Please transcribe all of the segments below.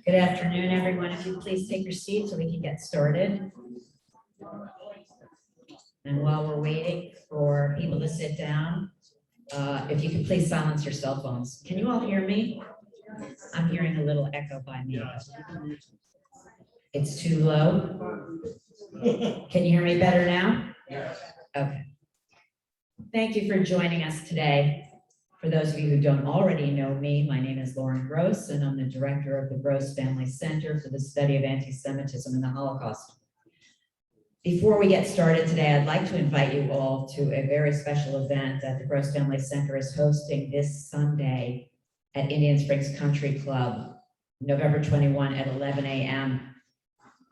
Good afternoon, everyone. If you please take your seats so we can get started. And while we're waiting for people to sit down, if you could please silence your cell phones. Can you all hear me? I'm hearing a little echo by me. It's too low. Can you hear me better now? Yes. Okay. Thank you for joining us today. For those of you who don't already know me, my name is Lauren Gross, and I'm the director of the Gross Family Center for the Study of Anti-Semitism and the Holocaust. Before we get started today, I'd like to invite you all to a very special event that the Gross Family Center is hosting this Sunday at Indian Springs Country Club, November 21 at 11 a.m.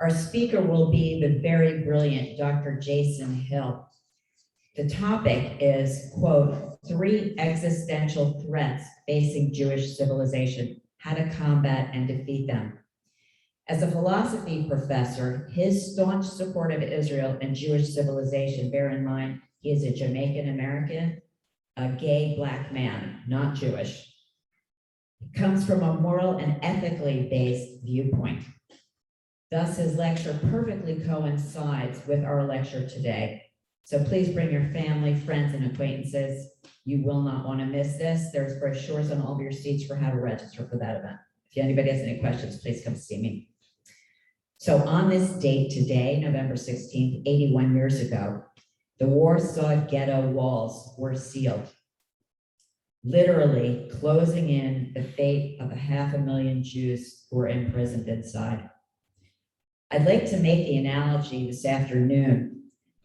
Our speaker will be the very brilliant Dr. Jason Hill. The topic is, quote, 3 existential threats facing Jewish civilization, how to combat and defeat them. As a philosophy professor, his staunch support of Israel and Jewish civilization, bear in mind, he is a Jamaican American, a gay Black man, not Jewish, comes from a moral and ethically based viewpoint. Thus, his lecture perfectly coincides with our lecture today. So please bring your family, friends, and acquaintances. You will not want to miss this. There's brochures on all of your seats for how to register for that event. If anybody has any questions, please come see me. So on this date today, November 16th, 81 years ago, the Warsaw ghetto walls were sealed, literally closing in the fate of 500,000 Jews who were imprisoned inside. I'd like to make the analogy this afternoon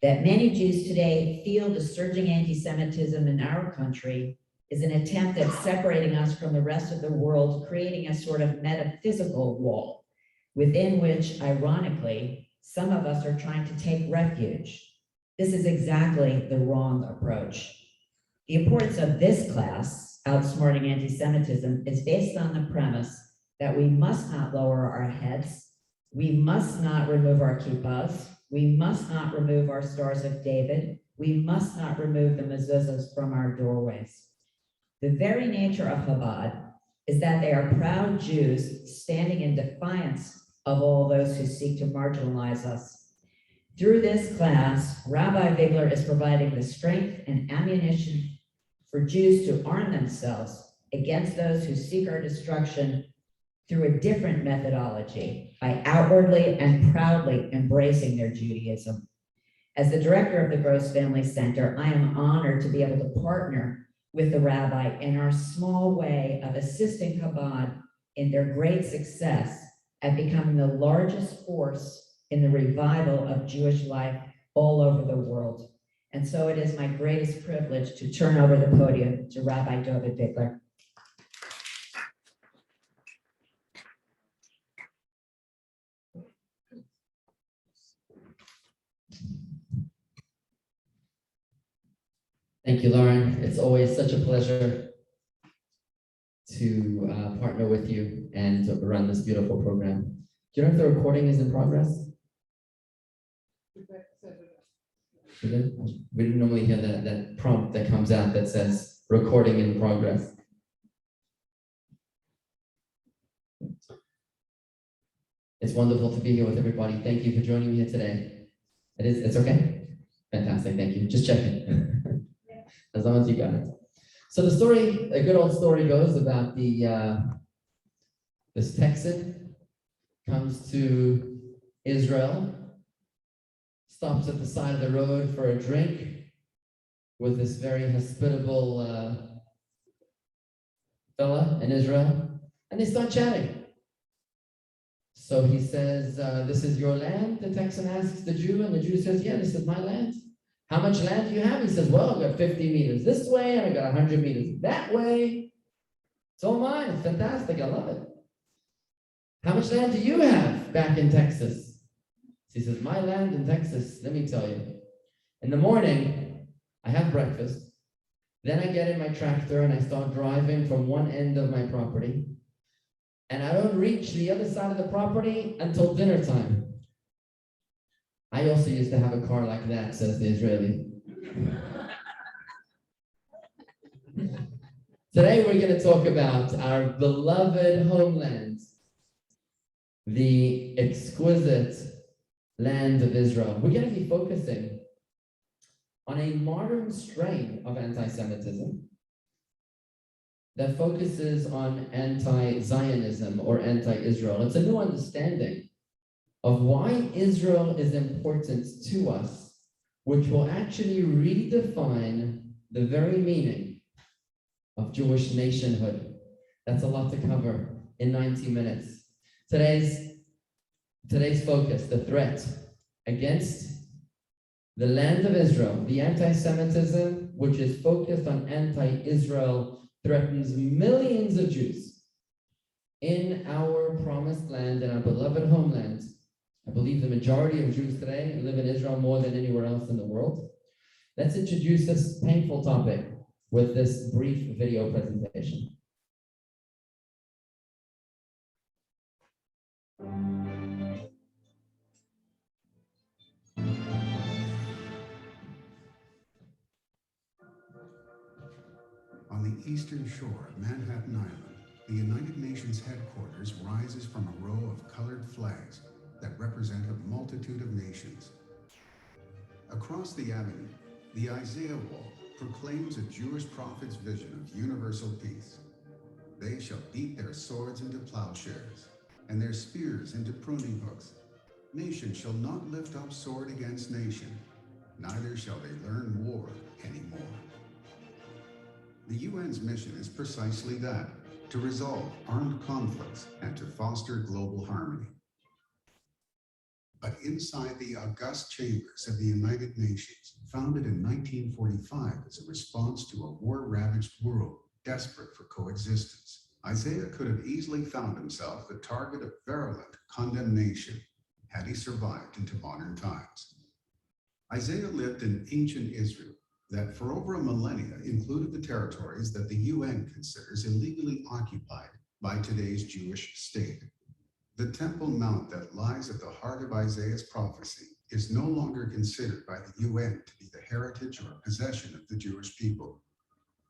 that many Jews today feel the surging anti-Semitism in our country is an attempt at separating us from the rest of the world, creating a sort of metaphysical wall within which, ironically, some of us are trying to take refuge. This is exactly the wrong approach. The importance of this class, Outsmarting Anti-Semitism, is based on the premise that we must not lower our heads, we must not remove our kippahs, we must not remove our Stars of David. We must not remove the mezuzahs from our doorways. The very nature of Chabad is that they are proud Jews standing in defiance of all those who seek to marginalize us. Through this class, Rabbi Vigler is providing the strength and ammunition for Jews to arm themselves against those who seek our destruction through a different methodology, by outwardly and proudly embracing their Judaism. As the director of the Gross Family Center, I am honored to be able to partner with the rabbi in our small way of assisting Chabad in their great success at becoming the largest force in the revival of Jewish life all over the world. And so it is my greatest privilege to turn over the podium to Rabbi David Vigler. Thank you, Lauren. It's always such a pleasure to partner with you and to run this beautiful program. Do you know if the recording is in progress? We didn't normally hear that prompt that comes out that says recording in progress. It's wonderful to be here with everybody. Thank you for joining me here today. It's okay? Fantastic, thank you. Just checking. As long as you got it. So the story, a good old story goes about this Texan comes to Israel, stops at the side of the road for a drink with this very hospitable fella in Israel, and they start chatting. So he says, this is your land? The Texan asks the Jew, and the Jew says, yeah, this is my land. How much land do you have? He says, well, I've got 50 meters this way, and I've got 100 meters that way. It's all mine. It's fantastic. I love it. How much land do you have back in Texas? He says, my land in Texas, let me tell you. In the morning, I have breakfast. Then I get in my tractor, and I start driving from one end of my property. And I don't reach the other side of the property until dinner time. I also used to have a car like that, says the Israeli. Today we're going to talk about our beloved homeland. the exquisite land of Israel. We're going to be focusing on a modern strain of anti-Semitism that focuses on anti-Zionism or anti-Israel. It's a new understanding of why Israel is important to us, which will actually redefine the very meaning of Jewish nationhood. That's a lot to cover in 90 minutes. Today's focus, the threat against the land of Israel, the anti-Semitism, which is focused on anti-Israel, threatens millions of Jews in our promised land, in our beloved homeland. I believe the majority of Jews today live in Israel more than anywhere else in the world. Let's introduce this painful topic with this brief video presentation. On the eastern shore of Manhattan Island, the United Nations headquarters rises from a row of colored flags that represent a multitude of nations. Across the avenue, the Isaiah Wall proclaims a Jewish prophet's vision of universal peace. They shall beat their swords into plowshares, and their spears into pruning hooks. Nation shall not lift up sword against nation, neither shall they learn war anymore. The UN's mission is precisely that, to resolve armed conflicts and to foster global harmony. But inside the august chambers of the United Nations, founded in 1945 as a response to a war-ravaged world desperate for coexistence, Isaiah could have easily found himself the target of virulent condemnation had he survived into modern times. Isaiah lived in ancient Israel that for over a millennia included the territories that the UN considers illegally occupied by today's Jewish state. The Temple Mount that lies at the heart of Isaiah's prophecy is no longer considered by the UN to be the heritage or possession of the Jewish people.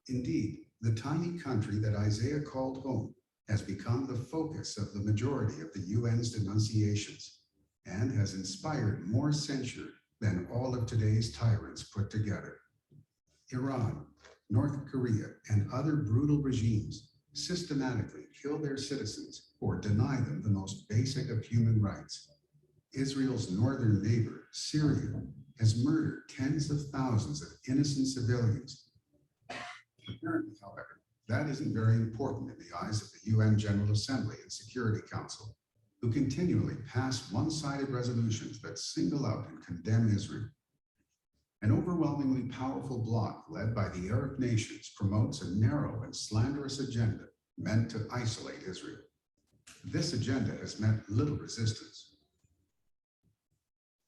Indeed, the tiny country that Isaiah called home has become the focus of the majority of the UN's denunciations and has inspired more censure than all of today's tyrants put together. Iran, North Korea, and other brutal regimes systematically kill their citizens or deny them the most basic of human rights. Israel's northern neighbor, Syria, has murdered tens of thousands of innocent civilians. Apparently, however, that isn't very important in the eyes of the UN General Assembly and Security Council, who continually pass one-sided resolutions that single out and condemn Israel. An overwhelmingly powerful bloc led by the Arab nations promotes a narrow and slanderous agenda meant to isolate Israel. This agenda has met little resistance.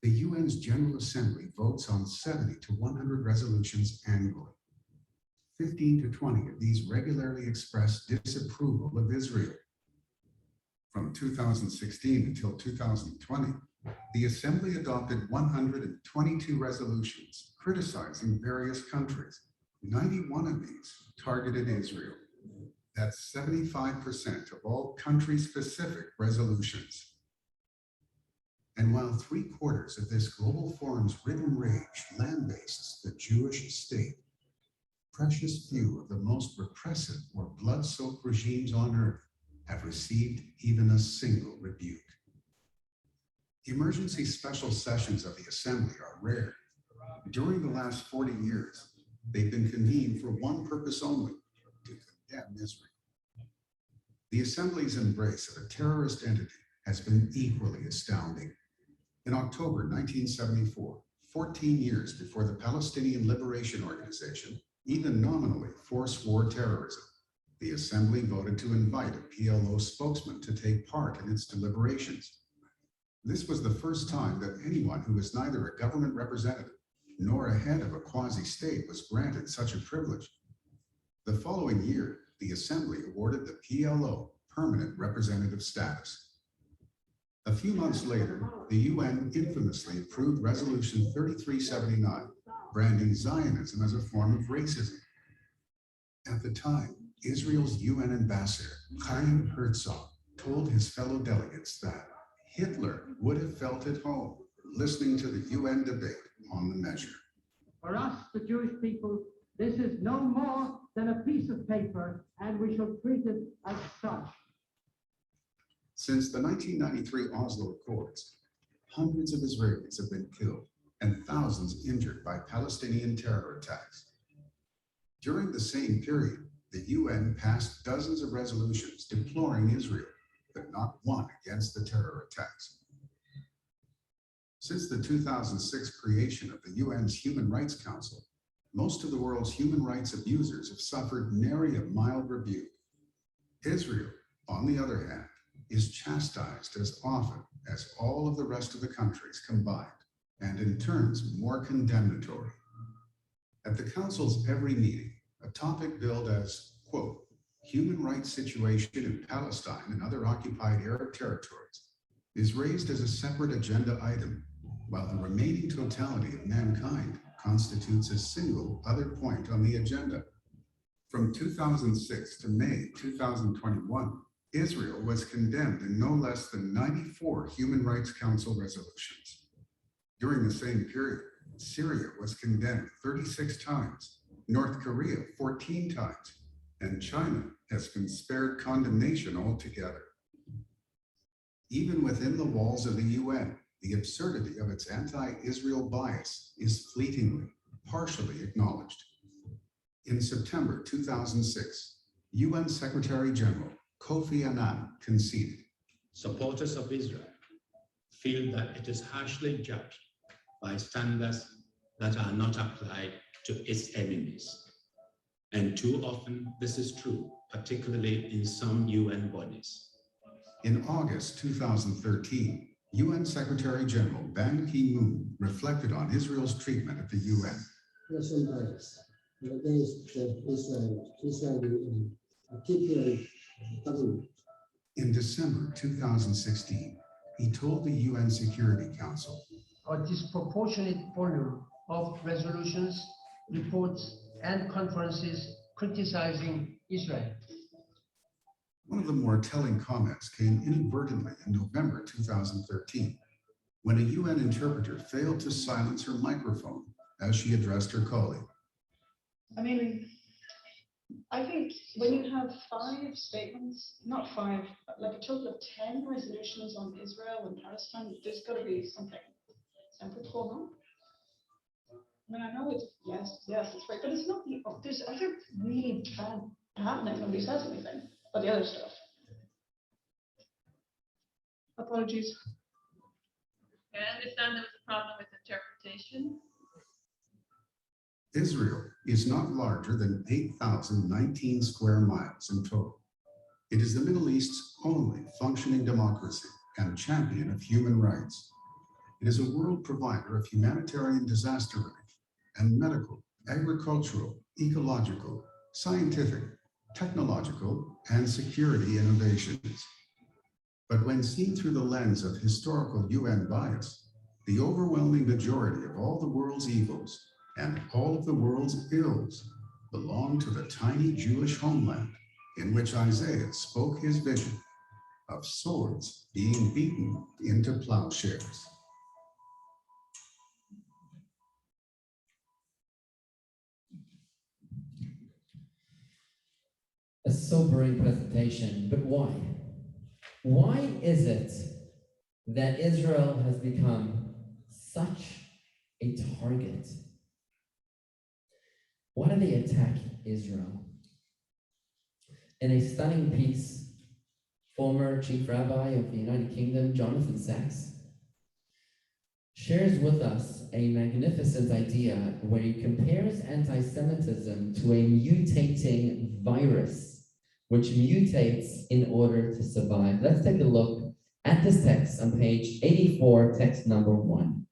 The UN's General Assembly votes on 70 to 100 resolutions annually. 15 to 20 of these regularly express disapproval of Israel. From 2016 until 2020, the Assembly adopted 122 resolutions criticizing various countries. 91 of these targeted Israel. That's 75% of all country-specific resolutions. And while 3/4 of this global forum's written rage lambastes the Jewish state, precious few of the most repressive or blood-soaked regimes on earth have received even a single rebuke. Emergency special sessions of the Assembly are rare. During the last 40 years, they've been convened for one purpose only, to condemn Israel. The Assembly's embrace of a terrorist entity has been equally astounding. In October 1974, 14 years before the Palestinian Liberation Organization even nominally forced war terrorism, the Assembly voted to invite a PLO spokesman to take part in its deliberations. This was the first time that anyone who was neither a government representative nor a head of a quasi-state was granted such a privilege. The following year, the Assembly awarded the PLO permanent representative status. A few months later, the UN infamously approved Resolution 3379, branding Zionism as a form of racism. At the time, Israel's UN ambassador, Chaim Herzog, told his fellow delegates that Hitler would have felt at home listening to the UN debate on the measure. For us, the Jewish people, this is no more than a piece of paper, and we shall treat it as such. Since the 1993 Oslo Accords, hundreds of Israelis have been killed and thousands injured by Palestinian terror attacks. During the same period, the UN passed dozens of resolutions deploring Israel, but not one against the terror attacks. Since the 2006 creation of the UN's Human Rights Council, most of the world's human rights abusers have suffered nary a mild rebuke. Israel, on the other hand, is chastised as often as all of the rest of the countries combined, and in terms more condemnatory. At the Council's every meeting, a topic billed as, quote, human rights situation in Palestine and other occupied Arab territories is raised as a separate agenda item, while the remaining totality of mankind constitutes a single other point on the agenda. From 2006 to May 2021, Israel was condemned in no less than 94 Human Rights Council resolutions. During the same period, Syria was condemned 36 times, North Korea 14 times, and China has been spared condemnation altogether. Even within the walls of the UN, the absurdity of its anti-Israel bias is fleetingly, partially acknowledged. In September 2006, UN Secretary General Kofi Annan conceded. Supporters of Israel feel that it is harshly judged by standards that are not applied to its enemies. And too often this is true, particularly in some UN bodies. In August 2013, UN Secretary General Ban Ki-moon reflected on Israel's treatment at the UN. National bias against Israeli particularly government. In December 2016, he told the UN Security Council, A disproportionate volume of resolutions, reports, and conferences criticizing Israel. one of the more telling comments came inadvertently in November 2013, when a UN interpreter failed to silence her microphone as she addressed her colleague. I mean, I think when you have 5 statements, not 5, but like a total of 10 resolutions on Israel and Palestine, there's got to be something. C'est un peu trop, non? I mean, I know it's, yes, it's right, but it's not the, there's other really bad happening. Nobody says anything about the other stuff. Apologies. I understand there was a problem with interpretation. Israel is not larger than 8,019 square miles in total. It is the Middle East's only functioning democracy and champion of human rights. It is a world provider of humanitarian disaster relief and medical, agricultural, ecological, scientific, technological, and security innovations. But when seen through the lens of historical UN bias, the overwhelming majority of all the world's evils and all of the world's ills belong to the tiny Jewish homeland in which Isaiah spoke his vision of swords being beaten into plowshares. A sobering presentation, but why? Why is it that Israel has become such a target? Why do they attack Israel? In a stunning piece, former Chief Rabbi of the United Kingdom, Jonathan Sacks, shares with us a magnificent idea where he compares anti-Semitism to a mutating virus, which mutates in order to survive. Let's take a look at this text on page 84, text number 1.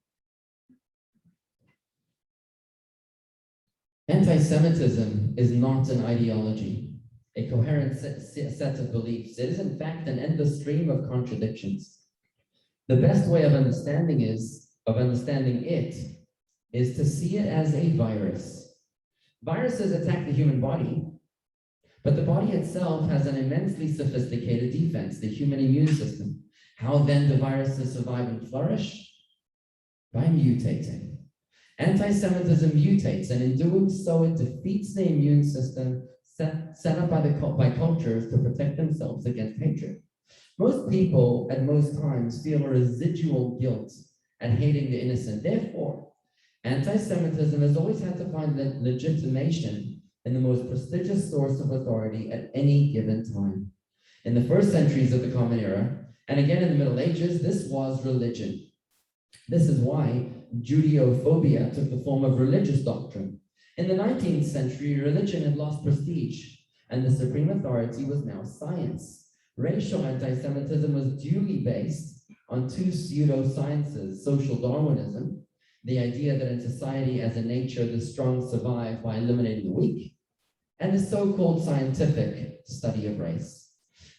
Anti-Semitism is not an ideology, a coherent set of beliefs. It is in fact an endless stream of contradictions. The best way of understanding it is to see it as a virus. Viruses attack the human body, but the body itself has an immensely sophisticated defense, the human immune system. How then do viruses survive and flourish? By mutating. Anti-Semitism mutates, and in doing so, it defeats the immune system set up by cultures to protect themselves against hatred. Most people, at most times, feel a residual guilt at hating the innocent. Therefore, anti-Semitism has always had to find legitimation in the most prestigious source of authority at any given time. In the first centuries of the Common Era, and again in the Middle Ages, this was religion. This is why Judeophobia took the form of religious doctrine. In the 19th century, religion had lost prestige, and the supreme authority was now science. Racial anti-Semitism was duly based on two pseudosciences: social Darwinism, the idea that in society as a nature, the strong survive by eliminating the weak, and the so-called scientific study of race.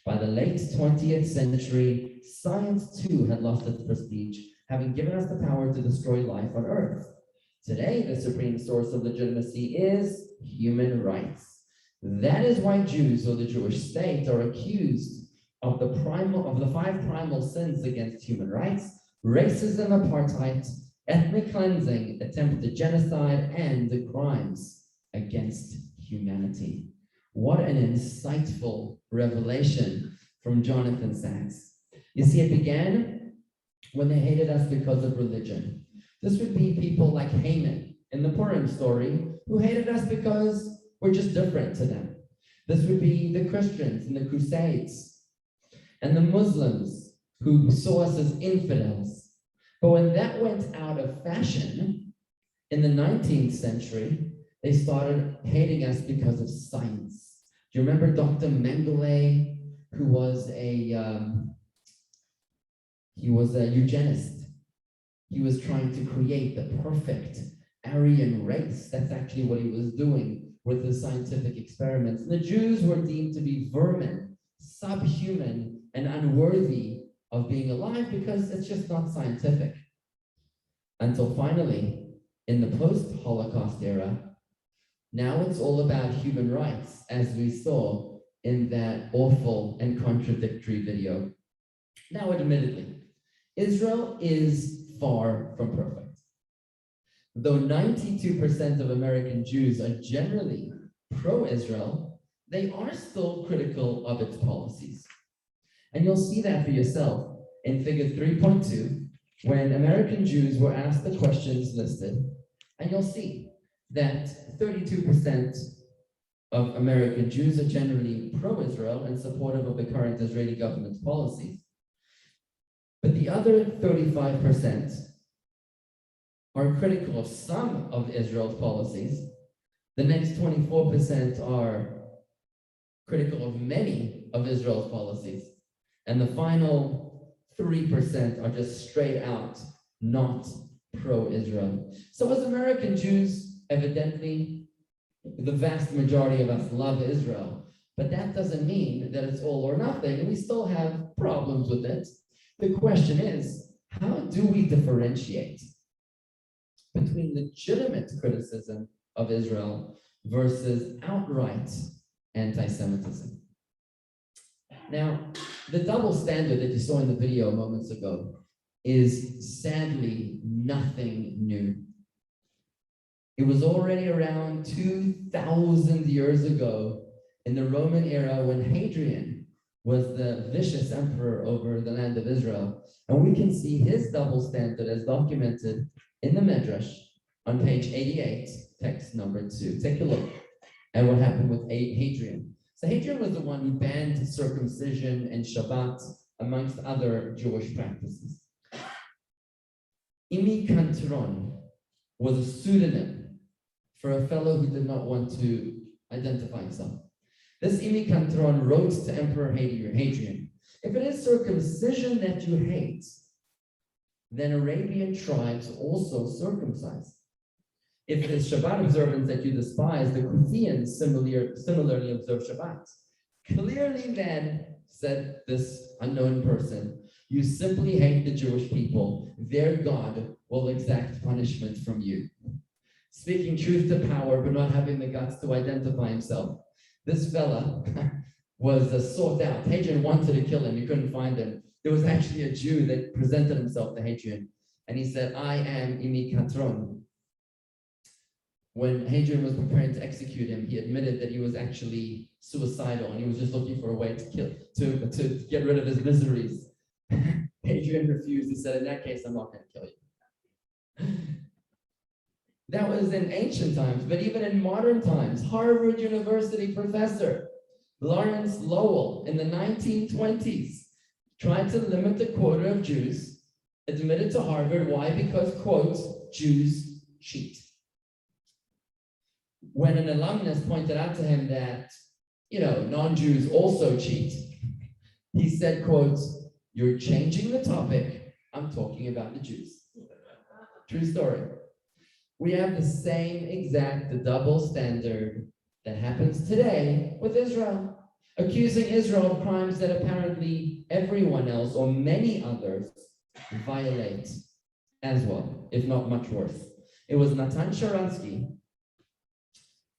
By the late 20th century, science too had lost its prestige, having given us the power to destroy life on Earth. Today, the supreme source of legitimacy is human rights. That is why Jews, or the Jewish state, are accused of the 5 primal sins against human rights: racism, apartheid, ethnic cleansing, attempted genocide, and the crimes against humanity. What an insightful revelation from Jonathan Sacks. You see, it began when they hated us because of religion. This would be people like Haman in the Purim story, who hated us because we're just different to them. This would be the Christians in the Crusades and the Muslims who saw us as infidels. But when that went out of fashion in the 19th century, they started hating us because of science. Do you remember Dr. Mengele, who was a eugenist? He was trying to create the perfect Aryan race. That's actually what he was doing with the scientific experiments. And the Jews were deemed to be vermin, subhuman, and unworthy of being alive because it's just not scientific. Until finally, in the post-Holocaust era, now it's all about human rights, as we saw in that awful and contradictory video. Now, admittedly, Israel is far from perfect. Though 92% of American Jews are generally pro-Israel, they are still critical of its policies. And you'll see that for yourself in figure 3.2, when American Jews were asked the questions listed, and you'll see that 32% of American Jews are generally pro-Israel and supportive of the current Israeli government's policies. But the other 35% are critical of some of Israel's policies. The next 24% are critical of many of Israel's policies. And the final 3% are just straight out not pro-Israel. So as American Jews, evidently, the vast majority of us love Israel, but that doesn't mean that it's all or nothing, and we still have problems with it. The question is, how do we differentiate between legitimate criticism of Israel versus outright anti-Semitism? Now, the double standard that you saw in the video moments ago is sadly nothing new. It was already around 2,000 years ago in the Roman era when Hadrian was the vicious emperor over the land of Israel. And we can see his double standard as documented in the Medrash on page 88, text number 2. Take a look at what happened with Hadrian. So Hadrian was the one who banned circumcision and Shabbat, amongst other Jewish practices. Imikantron was a pseudonym for a fellow who did not want to identify himself. This Imikantron wrote to Emperor Hadrian, if it is circumcision that you hate, then Arabian tribes also circumcise. If it is Shabbat observance that you despise, the Kuthians similarly observe Shabbat. Clearly then, said this unknown person, you simply hate the Jewish people. Their God will exact punishment from you. Speaking truth to power, but not having the guts to identify himself. This fella was sought out. Hadrian wanted to kill him. He couldn't find him. there was actually a Jew that presented himself to Hadrian, and he said, "I am Imi Katron." When Hadrian was preparing to execute him, he admitted that he was actually suicidal and he was just looking for a way to get rid of his miseries. Hadrian refused. He said, "In that case, I'm not going to kill you." That was in ancient times, but even in modern times, Harvard University professor Lawrence Lowell in the 1920s tried to limit the quota of Jews admitted to Harvard. Why? Because, quote, Jews cheat. When an alumnus pointed out to him that, non-Jews also cheat, he said, quote, "You're changing the topic. I'm talking about the Jews." True story. We have the same exact double standard that happens today with Israel, accusing Israel of crimes that apparently everyone else or many others violate as well, if not much worse. It was Natan Sharansky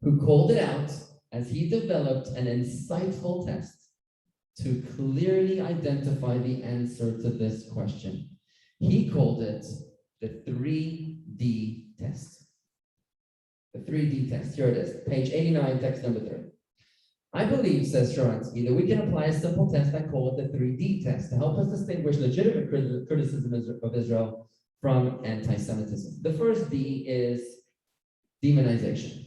who called it out as he developed an insightful test to clearly identify the answer to this question. He called it the 3D test. The 3D test. Here it is, page 89, text number 3. "I believe," says Sharansky, "that we can apply a simple test. I call it the 3D test to help us distinguish legitimate criticism of Israel from anti-Semitism. The first D is demonization.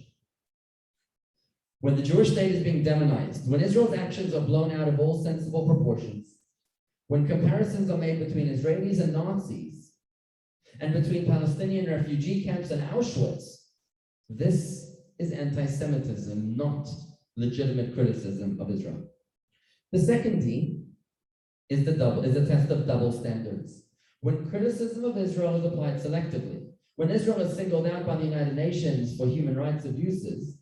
When the Jewish state is being demonized, when Israel's actions are blown out of all sensible proportions, when comparisons are made between Israelis and Nazis, and between Palestinian refugee camps and Auschwitz, this is anti-Semitism, not legitimate criticism of Israel. The second D is the test of double standards. When criticism of Israel is applied selectively, when Israel is singled out by the United Nations for human rights abuses,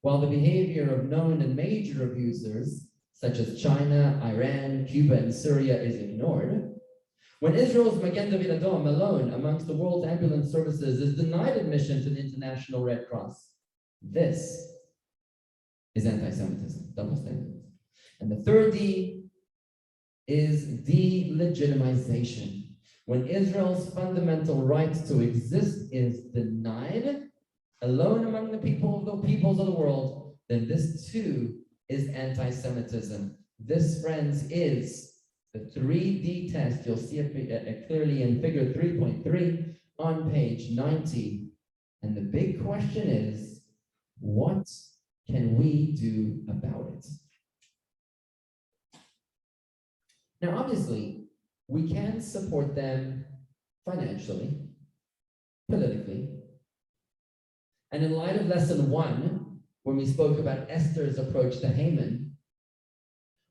while the behavior of known and major abusers, such as China, Iran, Cuba, and Syria, is ignored, when Israel's Magen David Adom alone amongst the world's ambulance services is denied admission to the International Red Cross, this is anti-Semitism, double standards. And the third D is delegitimization. When Israel's fundamental right to exist is denied, alone among the peoples of the world, then this too is anti-Semitism. This, friends, is the 3D test. You'll see it clearly in figure 3.3 on page 90. And the big question is, what can we do about it? Now, obviously, we can support them financially, politically, and in light of lesson 1, when we spoke about Esther's approach to Haman,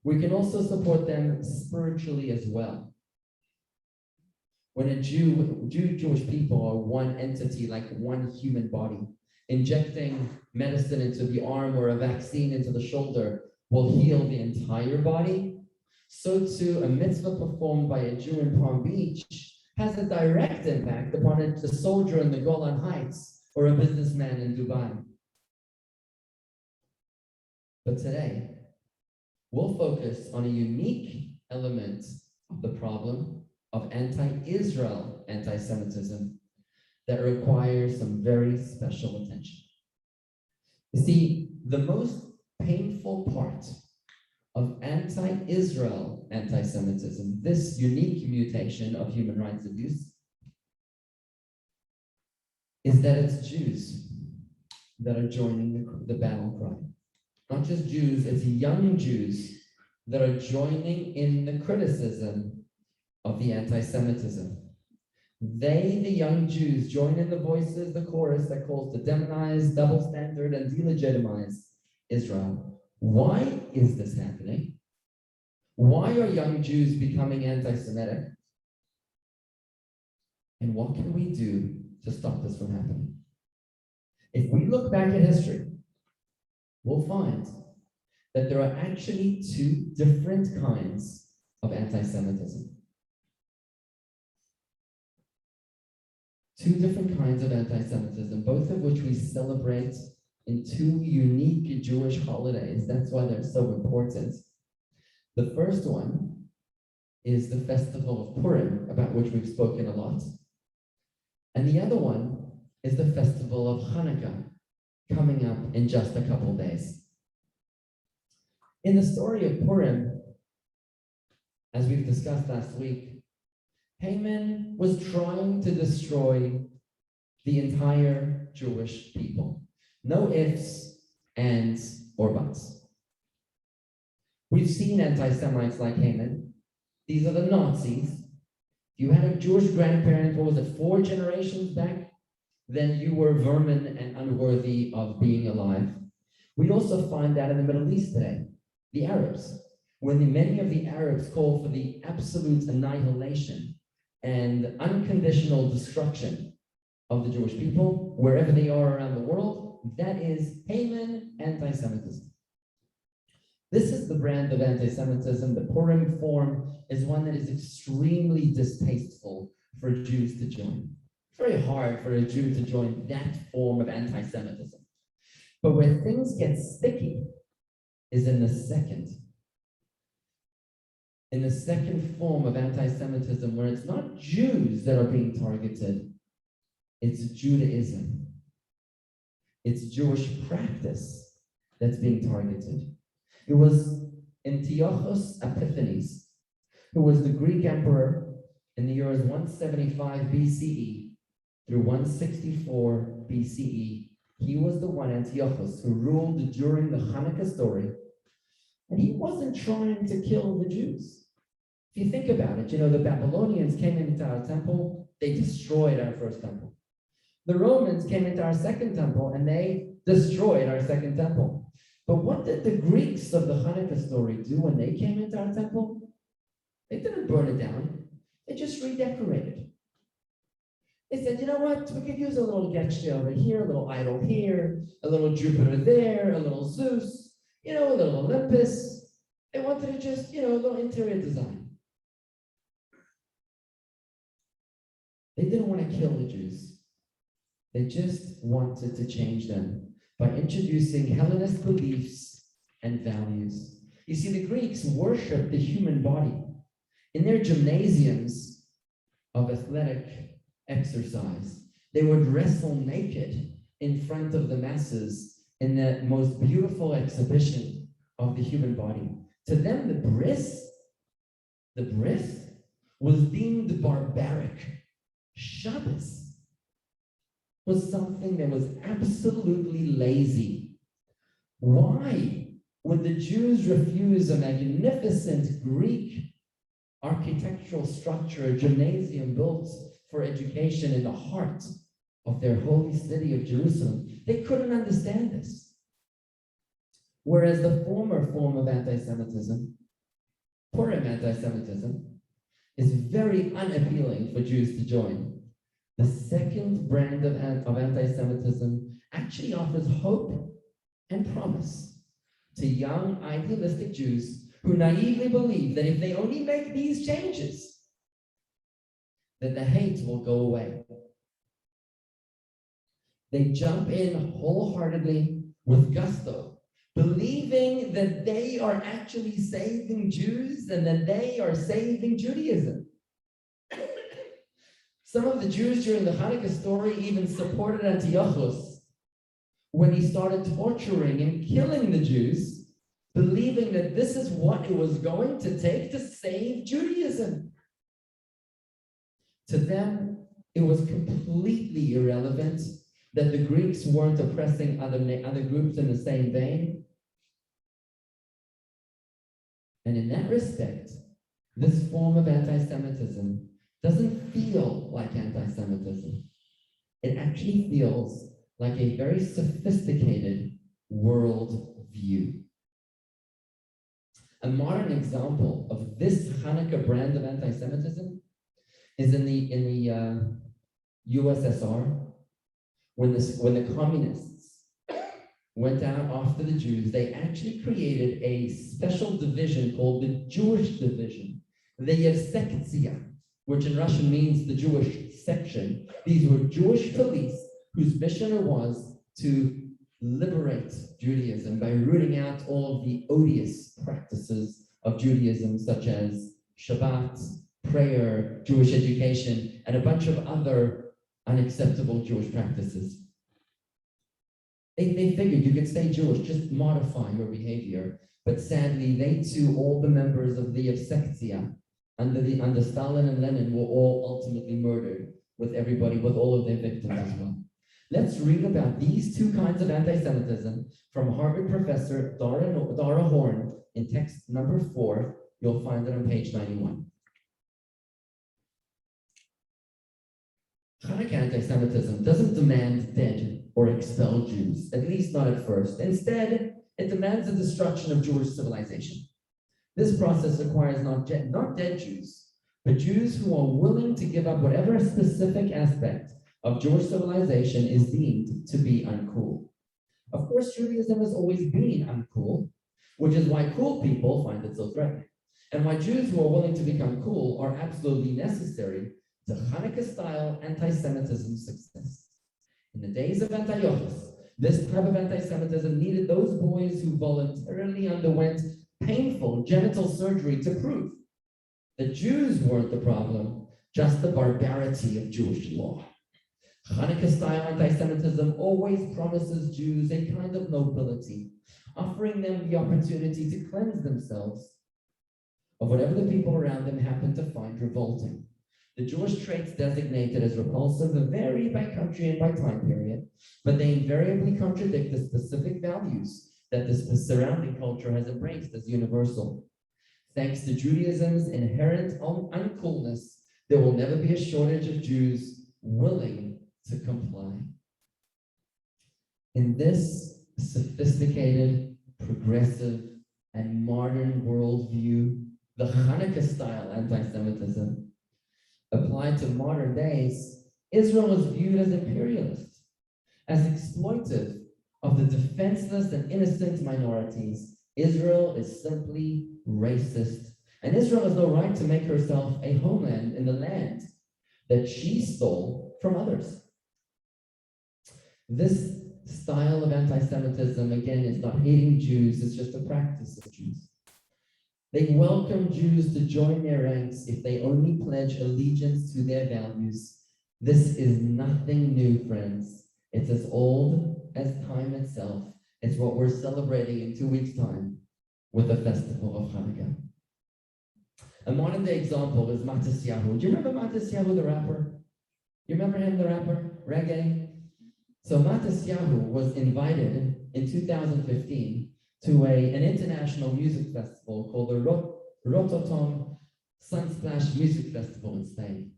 we can also support them spiritually as well. When Jewish people are one entity, like one human body, injecting medicine into the arm or a vaccine into the shoulder will heal the entire body, so too a mitzvah performed by a Jew in Palm Beach has a direct impact upon a soldier in the Golan Heights or a businessman in Dubai. But today, we'll focus on a unique element of the problem of anti-Israel anti-Semitism that requires some very special attention. You see, the most painful part of anti-Israel anti-Semitism, this unique mutation of human rights abuse, is that it's Jews that are joining the battle cry. Not just Jews, it's young Jews that are joining in the criticism of the anti-Semitism. They, the young Jews, join in the voices, the chorus that calls to demonize, double standard, and delegitimize Israel. Why is this happening? Why are young Jews becoming anti-Semitic? And what can we do to stop this from happening? If we look back at history, we'll find that there are actually two different kinds of anti-Semitism. Two different kinds of anti-Semitism, both of which we celebrate in two unique Jewish holidays. That's why they're so important. The first one is the Festival of Purim, about which we've spoken a lot. And the other one is the Festival of Hanukkah, coming up in just a couple days. In the story of Purim, as we've discussed last week, Haman was trying to destroy the entire Jewish people. No ifs, ands, or buts. We've seen anti-Semites like Haman. These are the Nazis. If you had a Jewish grandparent, what was it, 4 generations back, then you were vermin and unworthy of being alive. We also find that in the Middle East today, the Arabs. When many of the Arabs call for the absolute annihilation and unconditional destruction of the Jewish people, wherever they are around the world, that is Haman anti-Semitism. This is the brand of anti-Semitism. The Purim form is one that is extremely distasteful for Jews to join. It's very hard for a Jew to join that form of anti-Semitism. But where things get sticky is in the second form of anti-Semitism, where it's not Jews that are being targeted, it's Judaism. It's Jewish practice that's being targeted. It was Antiochus Epiphanes, who was the Greek emperor in the years 175 BCE through 164 BCE. He was the one, Antiochus, who ruled during the Hanukkah story, and he wasn't trying to kill the Jews. If you think about it, the Babylonians came into our temple, they destroyed our first temple. The Romans came into our second temple, and they destroyed our second temple. But what did the Greeks of the Hanukkah story do when they came into our temple? They didn't burn it down. They just redecorated. They said, you know what? We could use a little gesture over here, a little idol here, a little Jupiter there, a little Zeus, a little Olympus. They wanted to just, a little interior design. They didn't want to kill the Jews. They just wanted to change them by introducing Hellenist beliefs and values. You see, the Greeks worshiped the human body. In their gymnasiums of athletic exercise, they would wrestle naked in front of the masses in the most beautiful exhibition of the human body. To them, the bris was deemed barbaric. Shabbos was something that was absolutely lazy. Why would the Jews refuse a magnificent Greek architectural structure, a gymnasium built for education in the heart of their holy city of Jerusalem? They couldn't understand this. Whereas the former form of anti-Semitism, Purim anti-Semitism, is very unappealing for Jews to join. The second brand of anti-Semitism actually offers hope and promise to young, idealistic Jews who naively believe that if they only make these changes, that the hate will go away. They jump in wholeheartedly with gusto, believing that they are actually saving Jews and that they are saving Judaism. Some of the Jews during the Hanukkah story even supported Antiochus when he started torturing and killing the Jews, believing that this is what it was going to take to save Judaism. To them, it was completely irrelevant that the Greeks weren't oppressing other groups in the same vein. And in that respect, this form of anti-Semitism doesn't feel like anti-Semitism. It actually feels like a very sophisticated world view. A modern example of this Hanukkah brand of anti-Semitism is in the USSR, when the communists went out after the Jews. They actually created a special division called the Jewish Division, the Yevsektia, which in Russian means the Jewish section. These were Jewish police whose mission was to liberate Judaism by rooting out all of the odious practices of Judaism, such as Shabbat, prayer, Jewish education, and a bunch of other unacceptable Jewish practices. They figured you could stay Jewish, just modify your behavior. But sadly, they too, all the members of the Yevsektia under Stalin and Lenin were all ultimately murdered, with all of their victims as well. Let's read about these two kinds of anti-Semitism from Harvard professor Dara Horn in text number 4. You'll find it on page 91. Hanukkah anti-Semitism doesn't demand dead or expel Jews, at least not at first. Instead, it demands the destruction of Jewish civilization. This process requires not dead Jews, but Jews who are willing to give up whatever specific aspect of Jewish civilization is deemed to be uncool. Of course, Judaism has always been uncool, which is why cool people find it so threatening, and why Jews who are willing to become cool are absolutely necessary to Hanukkah-style anti-Semitism's success. In the days of Antiochus, this type of anti-Semitism needed those boys who voluntarily underwent painful genital surgery to prove that Jews weren't the problem, just the barbarity of Jewish law. Hanukkah-style anti-Semitism always promises Jews a kind of nobility, offering them the opportunity to cleanse themselves of whatever the people around them happen to find revolting. The Jewish traits designated as repulsive vary by country and by time period, but they invariably contradict the specific values that the surrounding culture has embraced as universal. Thanks to Judaism's inherent uncoolness, there will never be a shortage of Jews willing to comply. In this sophisticated, progressive, and modern worldview, the Hanukkah-style anti-Semitism applied to modern days, Israel is viewed as imperialist, as exploitive of the defenseless and innocent minorities. Israel is simply racist, and Israel has no right to make herself a homeland in the land that she stole from others. This style of anti-Semitism, again, is not hating Jews, it's just a practice of Jews. They welcome Jews to join their ranks if they only pledge allegiance to their values. This is nothing new, friends. It's as old as time itself. It's what we're celebrating in 2 weeks' time with the Festival of Hanukkah. A modern day example is Matisyahu. Do you remember Matisyahu, the rapper? You remember him, the rapper? Reggae? So Matisyahu was invited in 2015 to an international music festival called the Rototom Sunsplash Music Festival in Spain.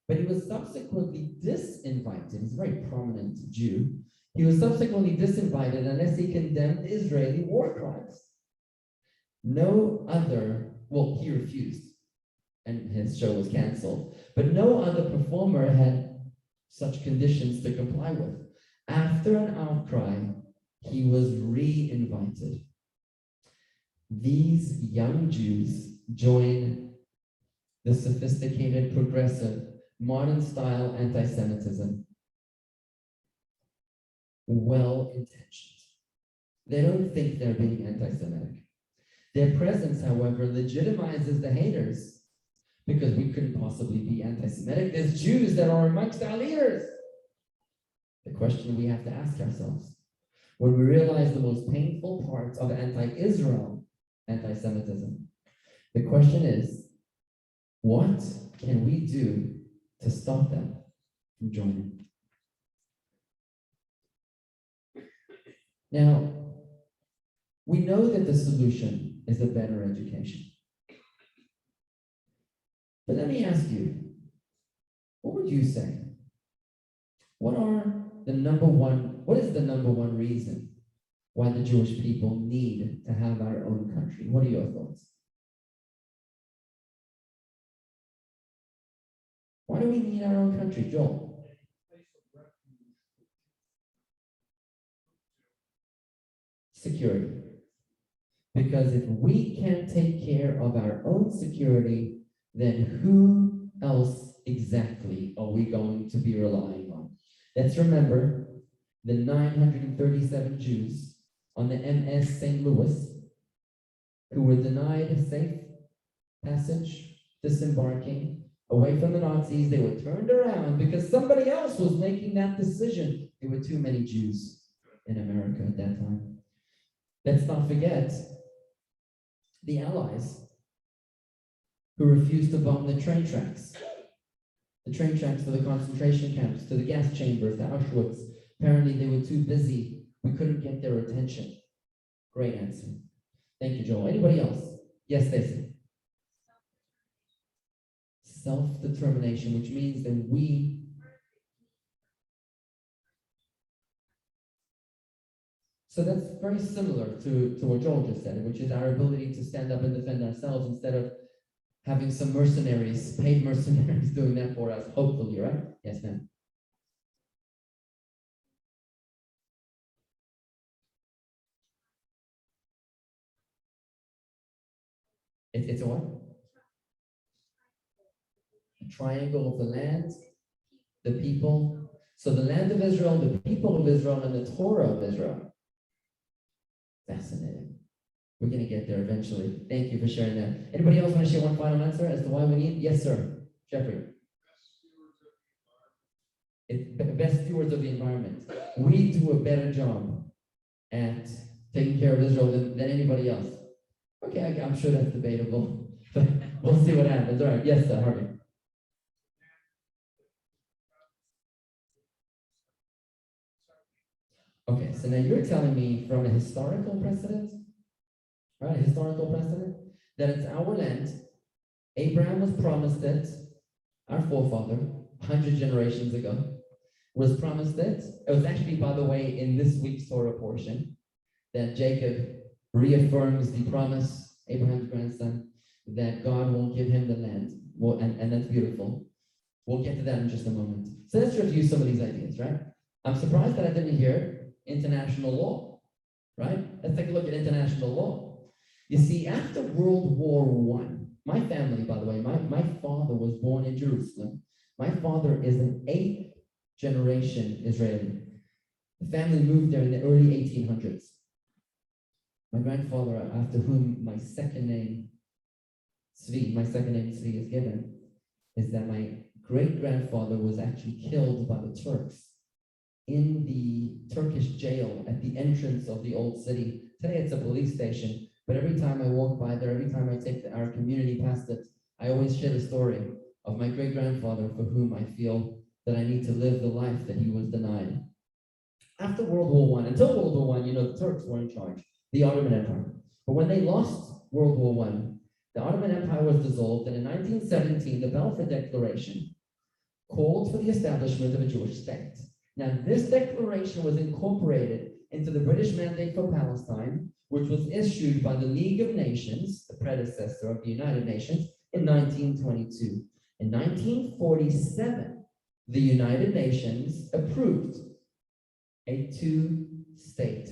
But he was subsequently disinvited. He's a very prominent Jew. He was subsequently disinvited unless he condemned Israeli war crimes. He refused, and his show was canceled. But no other performer had such conditions to comply with. After an outcry, he was re-invited. These young Jews join the sophisticated, progressive, modern-style anti-Semitism. Well-intentioned. They don't think they're being anti-Semitic. Their presence, however, legitimizes the haters because we couldn't possibly be anti-Semitic. There's Jews that are amongst our leaders. The question we have to ask ourselves, when we realize the most painful part of anti-Israel anti-Semitism, the question is, what can we do to stop them from joining? Now, we know that the solution is a better education. But let me ask you, what would you say? What is the number one reason why the Jewish people need to have our own country? What are your thoughts? Why do we need our own country, Joel? Security. Because if we can't take care of our own security, then who else exactly are we going to be relying on? Let's remember the 937 Jews on the MS St. Louis who were denied safe passage, disembarking, away from the Nazis. They were turned around because somebody else was making that decision. There were too many Jews in America at that time. Let's not forget the Allies who refused to bomb the train tracks. The train tracks to the concentration camps, to the gas chambers, to Auschwitz. Apparently they were too busy. We couldn't get their attention. Great answer. Thank you, Joel. Anybody else? Yes, Stacey. Self-determination, which means that we So that's very similar to what Joel just said, which is our ability to stand up and defend ourselves instead of having some mercenaries, paid mercenaries doing that for us, hopefully, right? Yes, ma'am. It's a what? A triangle of the land, the people. So the land of Israel, the people of Israel, and the Torah of Israel. Fascinating. We're going to get there eventually. Thank you for sharing that. Anybody else want to share one final answer as to why we need? Yes, sir. Jeffrey. It's best stewards of the environment. We do a better job at taking care of Israel than anybody else. Okay, I'm sure that's debatable, but we'll see what happens. All right. Yes, sir. Harvey. Okay, so now you're telling me from a historical precedent, right, a historical precedent, that it's our land. Abraham was promised it, our forefather, 100 generations ago, was promised it. It was actually, by the way, in this week's Torah portion, that Jacob reaffirms the promise, Abraham's grandson, that God will give him the land. Well, and that's beautiful. We'll get to that in just a moment. So let's review some of these ideas, right? I'm surprised that I didn't hear international law, right? Let's take a look at international law. You see, after World War I, my family, by the way, my father was born in Jerusalem. My father is an 8th generation Israeli. The family moved there in the early 1800s. My grandfather, after whom my second name Tzvi is given, is that my great-grandfather was actually killed by the Turks in the Turkish jail at the entrance of the old city. Today it's a police station, but every time I walk by there, every time I take our community past it, I always share the story of my great-grandfather for whom I feel that I need to live the life that he was denied. After World War I, until World War I, the Turks were in charge, the Ottoman Empire. But when they lost World War I, the Ottoman Empire was dissolved, and in 1917, the Balfour Declaration called for the establishment of a Jewish state. Now, this declaration was incorporated into the British Mandate for Palestine, which was issued by the League of Nations, the predecessor of the United Nations, in 1922. In 1947, the United Nations approved a two-state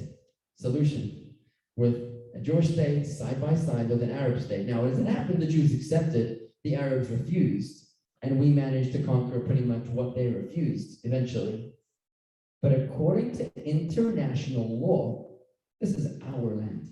solution with a Jewish state side by side with an Arab state. Now, as it happened, the Jews accepted, the Arabs refused, and we managed to conquer pretty much what they refused eventually. But according to international law, this is our land.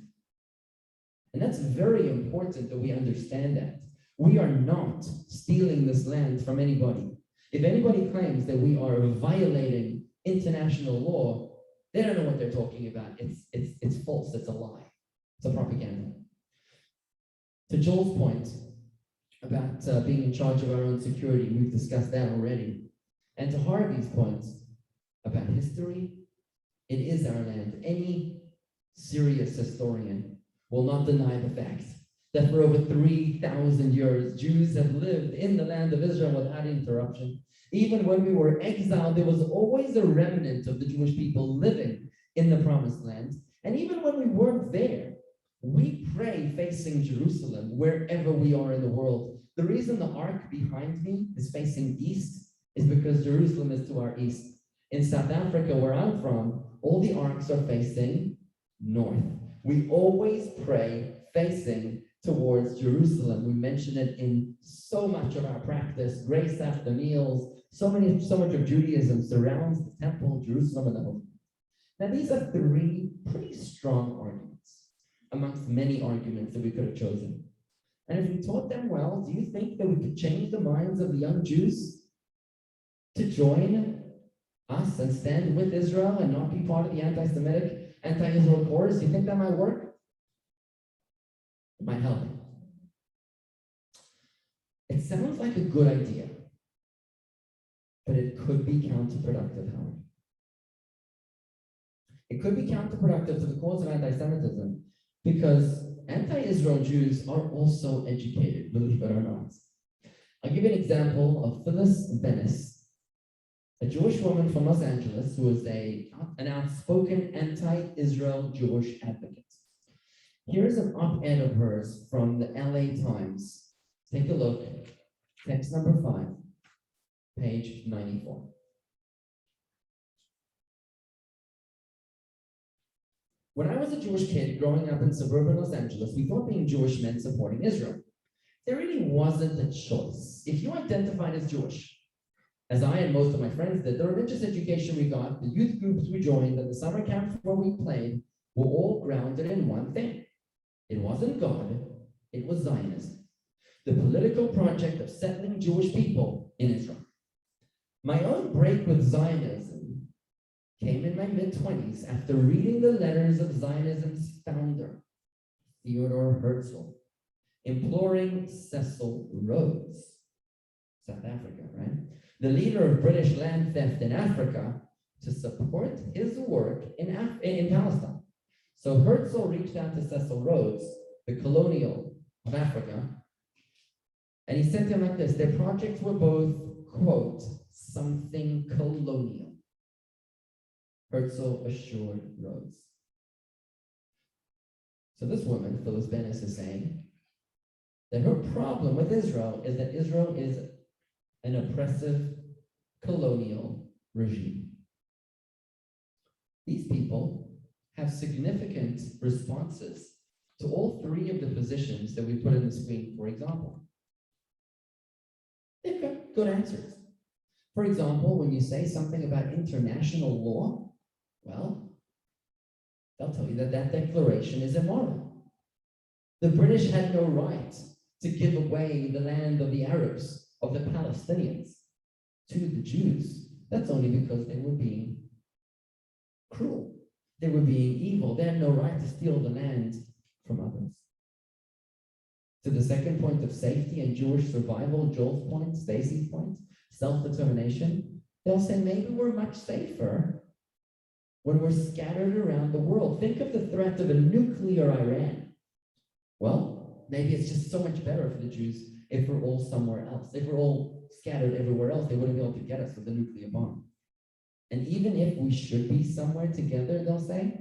And that's very important that we understand that. We are not stealing this land from anybody. If anybody claims that we are violating international law, they don't know what they're talking about. It's false, it's a lie. It's a propaganda. To Joel's point about being in charge of our own security, we've discussed that already. And to Harvey's point about history, it is our land. Any serious historian will not deny the fact that for over 3,000 years, Jews have lived in the land of Israel without interruption. Even when we were exiled, there was always a remnant of the Jewish people living in the promised land. And even when we weren't there, we pray facing Jerusalem wherever we are in the world. The reason the ark behind me is facing east is because Jerusalem is to our east. In South Africa, where I'm from, all the arks are facing north. We always pray facing towards Jerusalem. We mention it in so much of our practice, grace after meals. So much of Judaism surrounds the temple, Jerusalem, and the home. Now, these are three pretty strong arguments amongst many arguments that we could have chosen. And if we taught them well, do you think that we could change the minds of the young Jews to join us and stand with Israel and not be part of the anti-Semitic, anti-Israel chorus? Do you think that might work? It might help. It sounds like a good idea, but it could be counterproductive, Howard. It could be counterproductive to the cause of anti-Semitism because anti-Israel Jews are also educated, believe it or not. I'll give you an example of Phyllis Bennis, a Jewish woman from Los Angeles who is an outspoken anti-Israel Jewish advocate. Here's an op-ed of hers from the LA Times. Take a look, text number 5, page 94. When I was a Jewish kid growing up in suburban Los Angeles, we thought being Jewish meant supporting Israel. There really wasn't a choice. If you identified as Jewish, as I and most of my friends did, the religious education we got, the youth groups we joined, and the summer camps where we played were all grounded in one thing. It wasn't God, it was Zionism, the political project of settling Jewish people in Israel. My own break with Zionism came in my mid-20s after reading the letters of Zionism's founder, Theodore Herzl, imploring Cecil Rhodes, South Africa, right? The leader of British land theft in Africa, to support his work in Palestine. So Herzl reached out to Cecil Rhodes, the colonial of Africa, and he said to him like this: their projects were both, quote, something colonial. Herzl assured Rhodes. So this woman, Phyllis Bennis, is saying that her problem with Israel is that Israel is an oppressive colonial regime. These people have significant responses to all 3 of the positions that we put in the screen, for example. They've got good answers. For example, when you say something about international law, well, they'll tell you that that declaration is immoral. The British had no right to give away the land of the Arabs, of the Palestinians, to the Jews. That's only because they were being cruel. They were being evil. They had no right to steal the land from others. To the second point of safety and Jewish survival, Joel's point, Stacy's point, self-determination, they'll say maybe we're much safer when we're scattered around the world. Think of the threat of a nuclear Iran. Well, maybe it's just so much better for the Jews if we're all somewhere else. If we're all scattered everywhere else, they wouldn't be able to get us with a nuclear bomb. And even if we should be somewhere together, they'll say,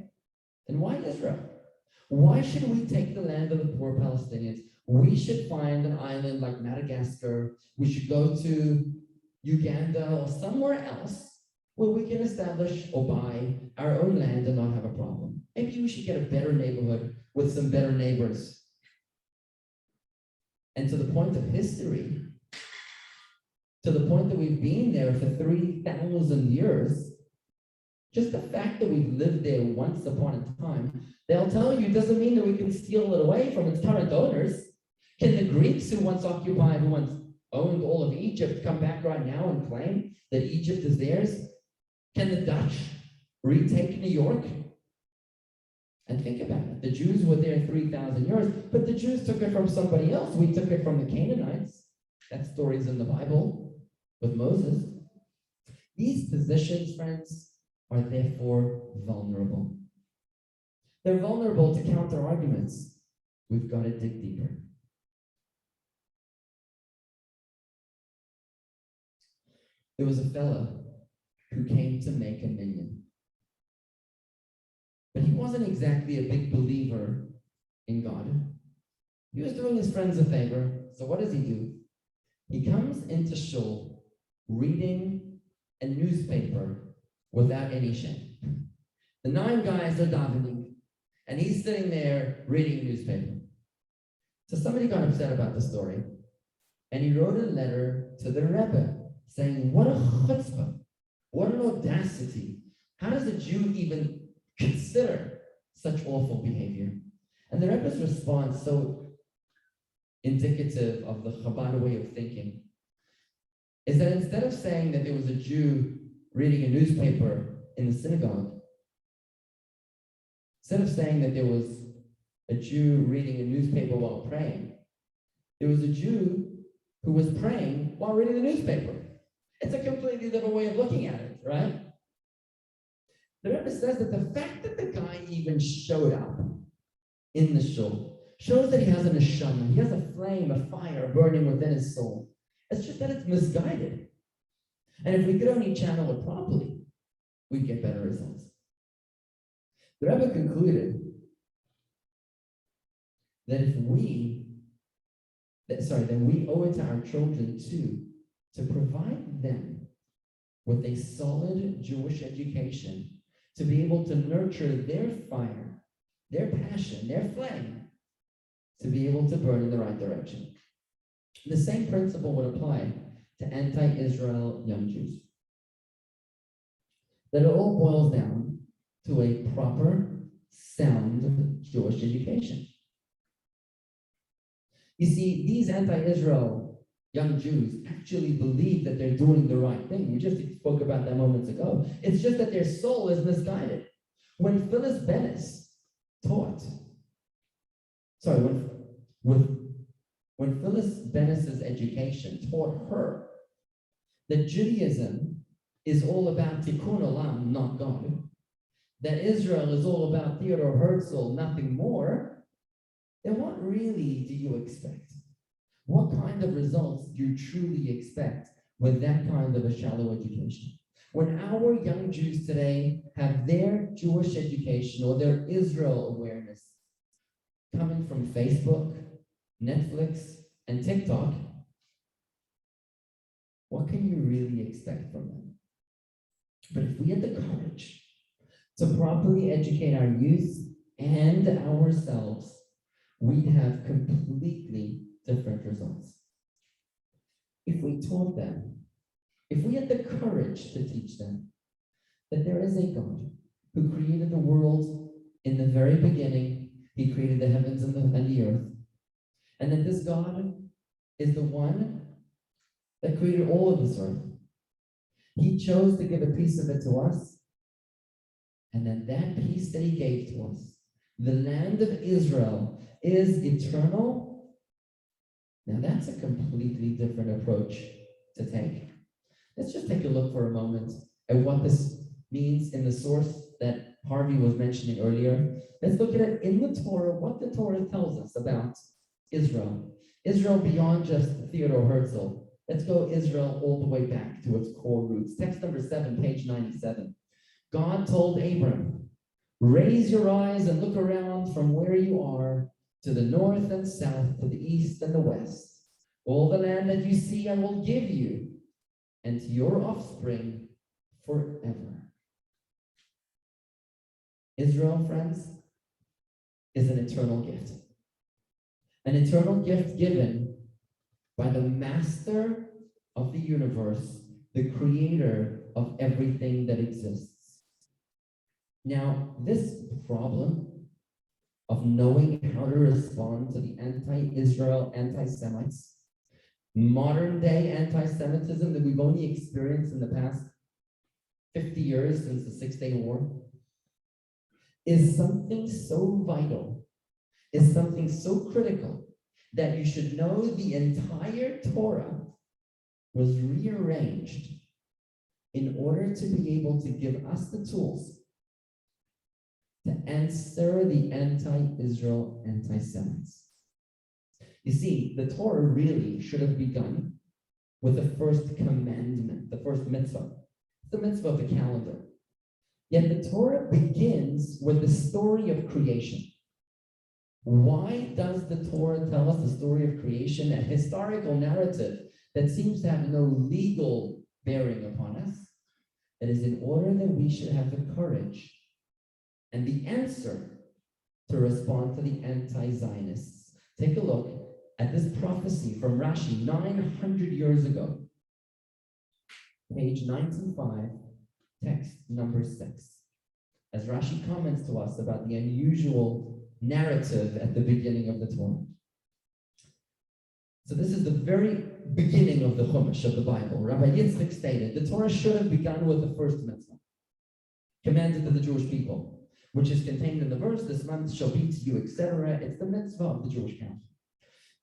then why Israel? Why should we take the land of the poor Palestinians? We should find an island like Madagascar. We should go to Uganda or somewhere else where we can establish or buy our own land and not have a problem. Maybe we should get a better neighborhood with some better neighbors. And to the point of history, to the point that we've been there for 3,000 years, just the fact that we've lived there once upon a time, they'll tell you doesn't mean that we can steal it away from its current owners. Can the Greeks who once occupied, who once owned all of Egypt, come back right now and claim that Egypt is theirs? Can the Dutch retake New York? And think about it. The Jews were there 3,000 years, but the Jews took it from somebody else. We took it from the Canaanites. That story's in the Bible with Moses. These positions, friends, are therefore vulnerable. They're vulnerable to counter arguments. We've got to dig deeper. There was a fella who came to make a minyan. But he wasn't exactly a big believer in God. He was doing his friends a favor. So what does he do? He comes into shul reading a newspaper without any shame. The 9 guys are davening, and he's sitting there reading a newspaper. So somebody got upset about the story, and he wrote a letter to the Rebbe saying, what a chutzpah, what an audacity. How does a Jew even consider such awful behavior? And the Rebbe's response, so indicative of the Chabad way of thinking, is that instead of saying that there was a Jew reading a newspaper in the synagogue, instead of saying that there was a Jew reading a newspaper while praying, there was a Jew who was praying while reading the newspaper. It's a completely different way of looking at it, right? The Rebbe says that the fact that the guy even showed up in the shul shows that he has a neshama, he has a flame, a fire burning within his soul. It's just that it's misguided. And if we could only channel it properly, we'd get better results. The Rebbe concluded that that we owe it to our children too, to provide them with a solid Jewish education, to be able to nurture their fire, their passion, their flame, to be able to burn in the right direction. The same principle would apply to anti-Israel young Jews. That it all boils down to a proper, sound Jewish education. You see, these anti-Israel young Jews actually believe that they're doing the right thing. We just spoke about that moments ago. It's just that their soul is misguided. When Phyllis Bennis taught, when Phyllis Bennis's education taught her that Judaism is all about tikkun olam, not God, that Israel is all about Theodore Herzl, nothing more, then what really do you expect? What kind of results do you truly expect with that kind of a shallow education? When our young Jews today have their Jewish education or their Israel awareness coming from Facebook, Netflix, and TikTok, what can you really expect from them? But if we had the courage to properly educate our youth and ourselves, we'd have completely different results. If we taught them, if we had the courage to teach them that there is a God who created the world in the very beginning, he created the heavens and the earth, and that this God is the one that created all of this earth. He chose to give a piece of it to us, and then that piece that he gave to us, the land of Israel, is eternal. Now that's a completely different approach to take. Let's just take a look for a moment at what this means in the source that Harvey was mentioning earlier. Let's look at it in the Torah, what the Torah tells us about Israel. Israel beyond just Theodore Herzl. Let's go Israel all the way back to its core roots. Text number 7, page 97. God told Abram, raise your eyes and look around from where you are to the north and south, to the east and the west. All the land that you see I will give you, and to your offspring forever. Israel, friends, is an eternal gift. An eternal gift given by the master of the universe, the creator of everything that exists. Now, this problem of knowing how to respond to the anti-Israel, anti-Semites, modern day anti-Semitism that we've only experienced in the past 50 years since the 6-Day War, is something so vital, is something so critical, that you should know the entire Torah was rearranged in order to be able to give us the tools to answer the anti-Israel, anti-Semites. You see, the Torah really should have begun with the first commandment, the first mitzvah, the mitzvah of the calendar. Yet the Torah begins with the story of creation. Why does the Torah tell us the story of creation, a historical narrative that seems to have no legal bearing upon us? It is in order that we should have the courage and the answer to respond to the anti-Zionists. Take a look at this prophecy from Rashi 900 years ago. Page 95, text number 6. As Rashi comments to us about the unusual narrative at the beginning of the Torah. So this is the very beginning of the Chumash of the Bible. Rabbi Yitzchak stated, the Torah should have begun with the first mitzvah, commanded to the Jewish people, which is contained in the verse, this month shall be to you, etc. It's the mitzvah of the Jewish council.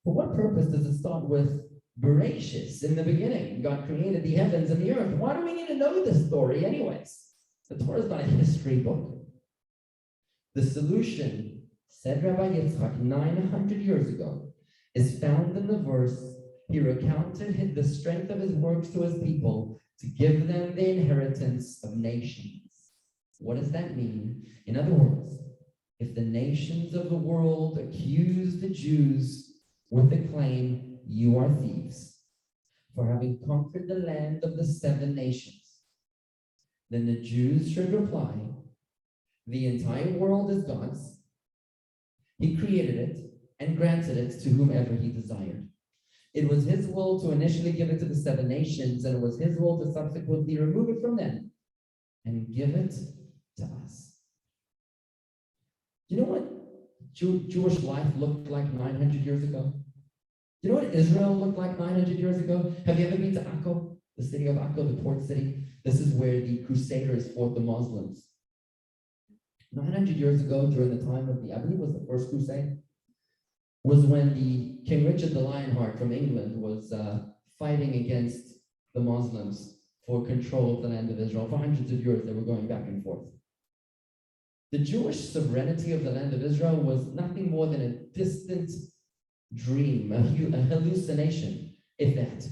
For what purpose does it start with Bereshis, in the beginning? God created the heavens and the earth. Why do we need to know this story anyways? The Torah is not a history book. The solution, said Rabbi Yitzchak 900 years ago, is found in the verse, he recounted the strength of his works to his people to give them the inheritance of nations. What does that mean? In other words, if the nations of the world accuse the Jews with the claim, you are thieves, for having conquered the land of the 7 nations, then the Jews should reply, the entire world is God's. He created it and granted it to whomever he desired. It was his will to initially give it to the 7 nations, and it was his will to subsequently remove it from them and give it to us. Do you know what Jewish life looked like 900 years ago? Do you know what Israel looked like 900 years ago? Have you ever been to Akko, the city of Akko, the port city? This is where the Crusaders fought the Muslims. 900 years ago, during the time of I believe it was the First Crusade, was when the King Richard the Lionheart from England was fighting against the Muslims for control of the land of Israel. For hundreds of years, they were going back and forth. The Jewish sovereignty of the land of Israel was nothing more than a distant dream, a hallucination, if that.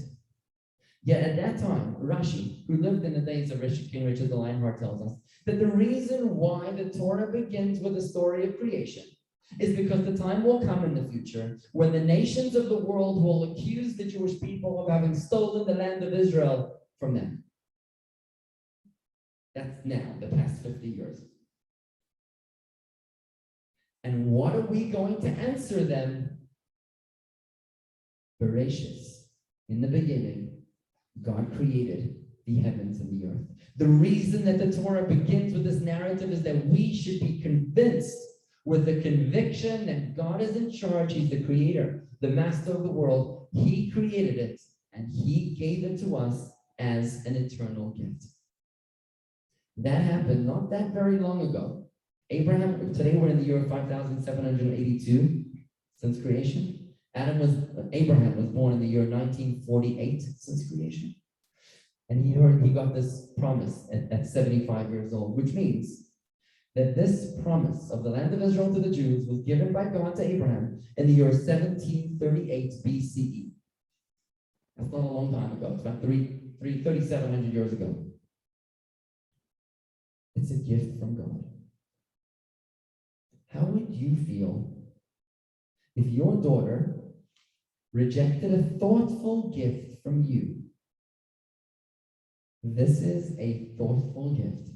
Yet at that time, Rashi, who lived in the days of King Richard the Lionheart, tells us that the reason why the Torah begins with the story of creation is because the time will come in the future when the nations of the world will accuse the Jewish people of having stolen the land of Israel from them. That's now, the past 50 years. And what are we going to answer them? Bereshis, in the beginning, God created the heavens and the earth. The reason that the Torah begins with this narrative is that we should be convinced with the conviction that God is in charge. He's the creator, the master of the world. He created it, and he gave it to us as an eternal gift. That happened not that very long ago. Abraham, today we're in the year 5782 since creation. Abraham was born in the year 1948 since creation. And he got this promise at 75 years old, which means that this promise of the land of Israel to the Jews was given by God to Abraham in the year 1738 BCE. That's not a long time ago. It's about 3,700 years ago. It's a gift from God. How would you feel if your daughter rejected a thoughtful gift from you? This is a thoughtful gift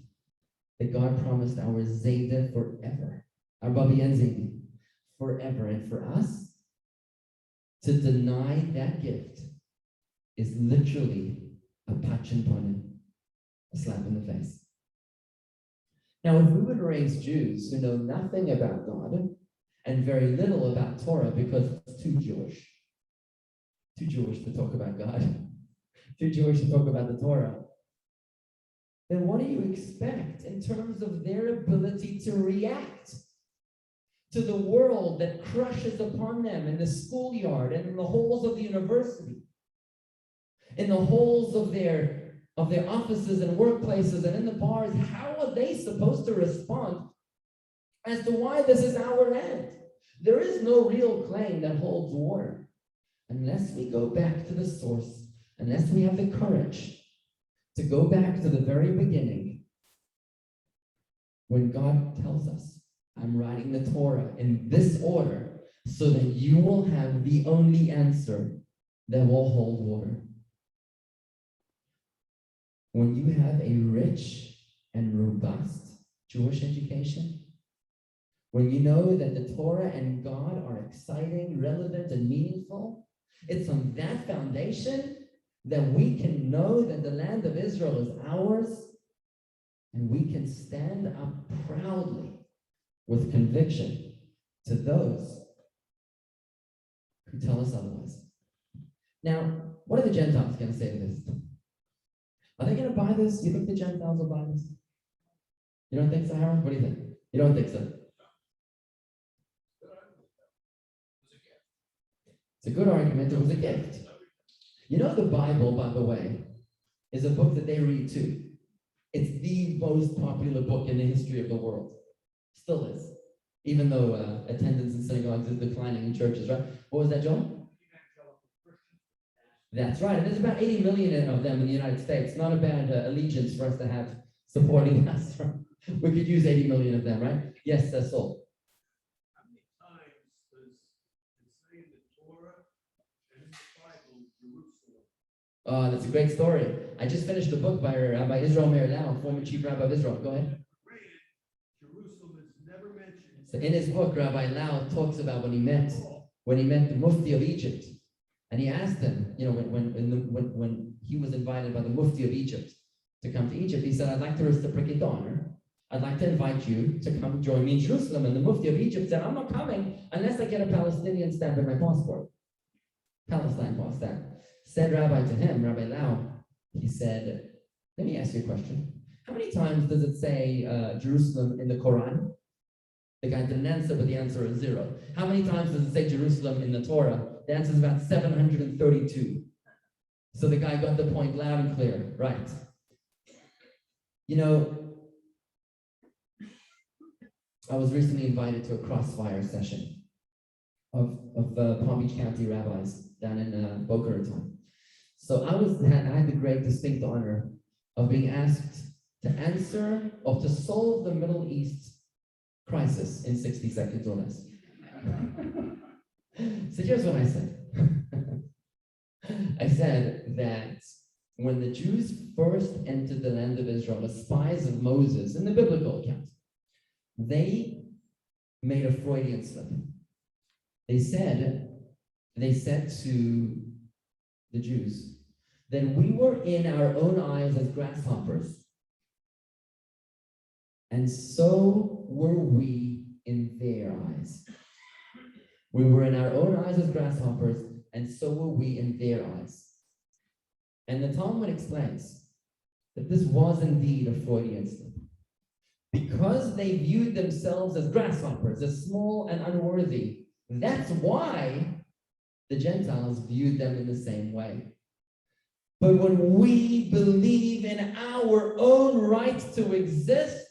that God promised our Zayda forever, our Babi and Zaydi, forever. And for us to deny that gift is literally a pachin panim, a slap in the face. Now, if we would raise Jews who know nothing about God and very little about Torah because it's too Jewish to talk about God, too Jewish to talk about the Torah, then what do you expect in terms of their ability to react to the world that crushes upon them in the schoolyard and in the halls of the university, in the halls of their offices and workplaces and in the bars? How are they supposed to respond as to why this is our land? There is no real claim that holds water unless we go back to the source, unless we have the courage to go back to the very beginning when God tells us, I'm writing the Torah in this order so that you will have the only answer that will hold water. When you have a rich and robust Jewish education, when you know that the Torah and God are exciting, relevant, and meaningful, it's on that foundation that we can know that the land of Israel is ours, and we can stand up proudly with conviction to those who tell us otherwise. Now, what are the Gentiles going to say to this? Are they going to buy this? You think the Gentiles will buy this? You don't think so, Harold? What do you think? You don't think so? It's a good argument. It was a gift. You know, the Bible, by the way, is a book that they read too. It's the most popular book in the history of the world. Still is. Even though attendance in synagogues is declining in churches, right? What was that, John? That's right. And there's about 80 million of them in the United States. Not a bad allegiance for us to have supporting us. We could use 80 million of them, right? Yes, that's all. How many times does it say in the Torah and in the Bible, Jerusalem? That's a great story. I just finished a book by Rabbi Israel Meir Lau, former chief rabbi of Israel. Go ahead. Jerusalem is never mentioned. So in his book, Rabbi Lau talks about when he met the Mufti of Egypt, and he asked him, you know, when he was invited by the Mufti of Egypt to come to Egypt, he said, "I'd like to reciprocate the honor. I'd like to invite you to come join me in Jerusalem." And the Mufti of Egypt said, "I'm not coming unless I get a Palestinian stamp in my passport." Palestine passport. Said Rabbi to him, Rabbi Lau, he said, "Let me ask you a question. How many times does it say Jerusalem in the Quran?" The guy didn't answer, but the answer is 0. How many times does it say Jerusalem in the Torah? The answer is about 732. So the guy got the point loud and clear, right? You know, I was recently invited to a crossfire session of Palm Beach County rabbis down in Boca Raton. So I had the great distinct honor of being asked to answer or to solve the Middle East crisis in 60 seconds or less. So here's what I said. I said that when the Jews first entered the land of Israel as spies of Moses in the biblical account, they made a Freudian slip. They said to the Jews that we were in our own eyes as grasshoppers, and so were we in their eyes. We were in our own eyes as grasshoppers, and so were we in their eyes. And the Talmud explains that this was indeed a Freudian slip. Because they viewed themselves as grasshoppers, as small and unworthy, that's why the Gentiles viewed them in the same way. But when we believe in our own right to exist,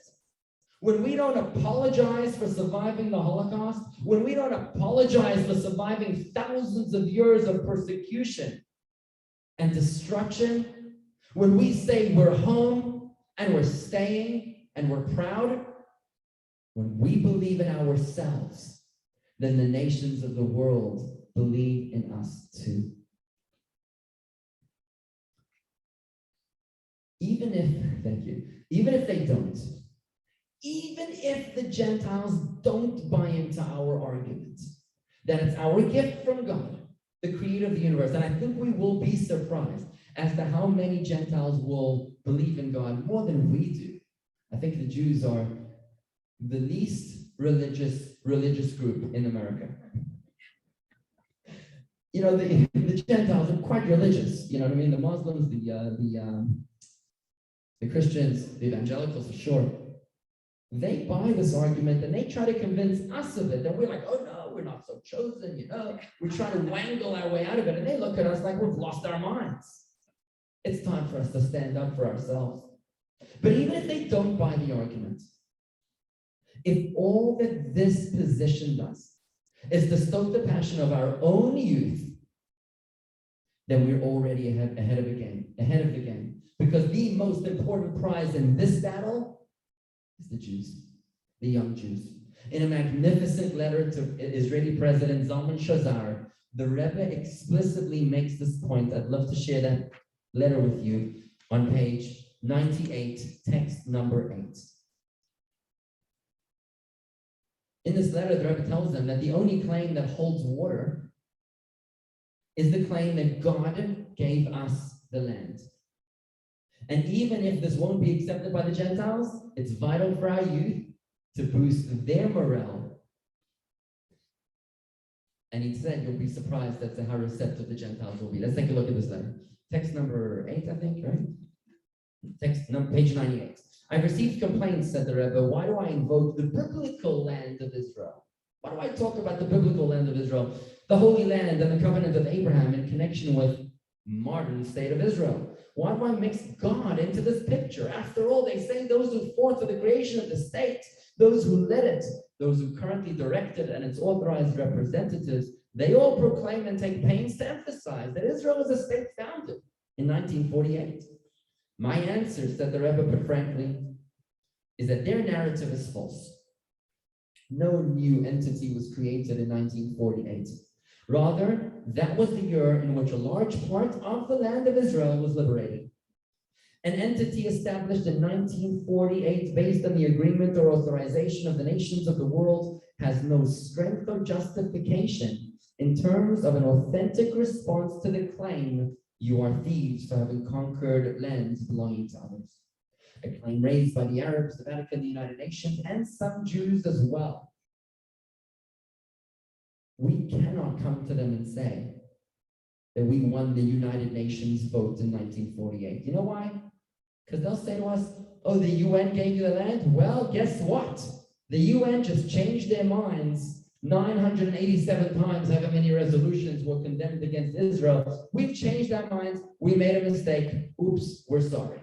when we don't apologize for surviving the Holocaust, when we don't apologize for surviving thousands of years of persecution and destruction, when we say we're home and we're staying and we're proud, when we believe in ourselves, then the nations of the world believe in us too. Even if they don't, even if the Gentiles don't buy into our argument, that it's our gift from God, the creator of the universe, and I think we will be surprised as to how many Gentiles will believe in God more than we do. I think the Jews are the least religious group in America. You know, the Gentiles are quite religious. You know what I mean? The Muslims, the Christians, the evangelicals, for sure. They buy this argument and they try to convince us of it. And we're like, oh no, we're not so chosen, you know. We try to wangle our way out of it. And they look at us like we've lost our minds. It's time for us to stand up for ourselves. But even if they don't buy the argument, if all that this position does is to stoke the passion of our own youth, then we're already ahead of the game. Because the most important prize in this battle is the Jews, the young Jews. In a magnificent letter to Israeli President Zalman Shazar, the Rebbe explicitly makes this point. I'd love to share that letter with you on page 98, text number 8. In this letter, the Rebbe tells them that the only claim that holds water is the claim that God gave us the land. And even if this won't be accepted by the Gentiles, it's vital for our youth to boost their morale And he said, you'll be surprised as to how receptive the Gentiles will be. Let's take a look at this letter. Text number 8, I think, right? Text number, page 98. I've received complaints, said the Rebbe. Why do I invoke the biblical land of Israel? Why do I talk about the biblical land of Israel, the Holy Land and the covenant of Abraham in connection with modern state of Israel? Why do I mix God into this picture? After all, they say those who fought for the creation of the state, those who led it, those who currently direct it and its authorized representatives, they all proclaim and take pains to emphasize that Israel was a state founded in 1948. My answer, said the Rebbe, but frankly, is that their narrative is false. No new entity was created in 1948. Rather, that was the year in which a large part of the land of Israel was liberated. An entity established in 1948 based on the agreement or authorization of the nations of the world has no strength or justification in terms of an authentic response to the claim you are thieves for having conquered lands belonging to others. A claim raised by the Arabs, the Vatican, the United Nations, and some Jews as well. We cannot come to them and say that we won the United Nations vote in 1948. You know why? Because they'll say to us, oh, the UN gave you the land? Well, guess what? The UN just changed their minds 987 times, however many resolutions were condemned against Israel. We've changed our minds. We made a mistake. Oops, we're sorry.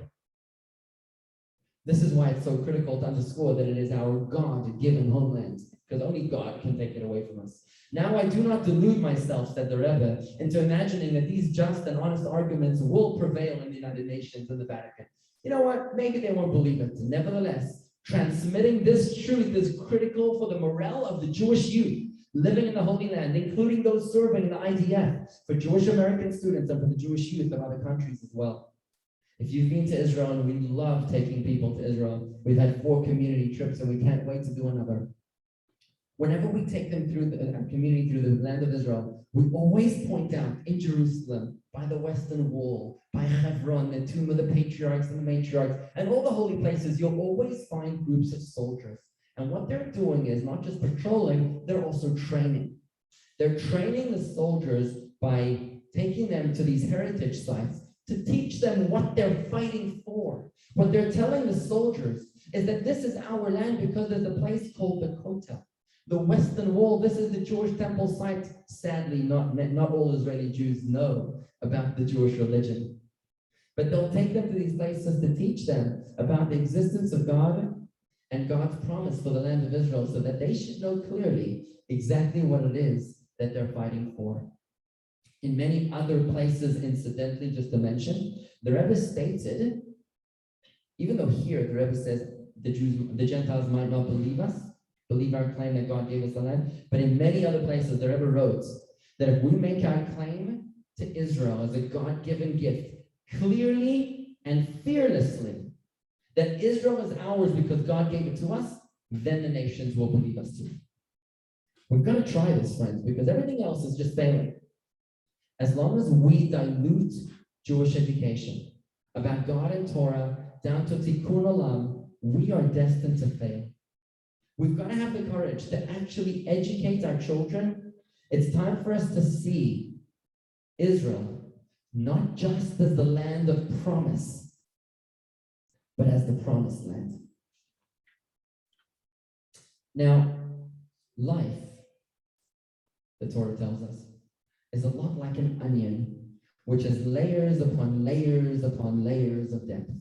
This is why it's so critical to underscore that it is our God-given homeland, because only God can take it away from us. Now I do not delude myself, said the Rebbe, into imagining that these just and honest arguments will prevail in the United Nations and the Vatican. You know what? Maybe they won't believe it. Nevertheless, transmitting this truth is critical for the morale of the Jewish youth living in the Holy Land, including those serving in the IDF, for Jewish American students and for the Jewish youth of other countries as well. If you've been to Israel, and we love taking people to Israel, we've had 4 community trips and we can't wait to do another. Whenever we take them through the community through the land of Israel, we always point out in Jerusalem, by the Western Wall, by Hebron, the tomb of the patriarchs and the matriarchs, and all the holy places, you'll always find groups of soldiers. And what they're doing is not just patrolling, they're also training. They're training the soldiers by taking them to these heritage sites to teach them what they're fighting for. What they're telling the soldiers is that this is our land because there's a place called the Kotel. The Western Wall, this is the Jewish temple site. Sadly, not all Israeli Jews know about the Jewish religion. But they'll take them to these places to teach them about the existence of God and God's promise for the land of Israel so that they should know clearly exactly what it is that they're fighting for. In many other places, incidentally, just to mention, the Rebbe stated, even though here the Rebbe says the Gentiles might not believe us, believe our claim that God gave us the land, but in many other places the Rebbe wrote that if we make our claim to Israel as a God-given gift, clearly and fearlessly, that Israel is ours because God gave it to us, then the nations will believe us too. We've got to try this, friends, because everything else is just failing. As long as we dilute Jewish education about God and Torah down to Tikkun Olam, we are destined to fail. We've got to have the courage to actually educate our children. It's time for us to see Israel not just as the land of promise, but as the promised land. Now, life, the Torah tells us, is a lot like an onion, which has layers upon layers upon layers of depth.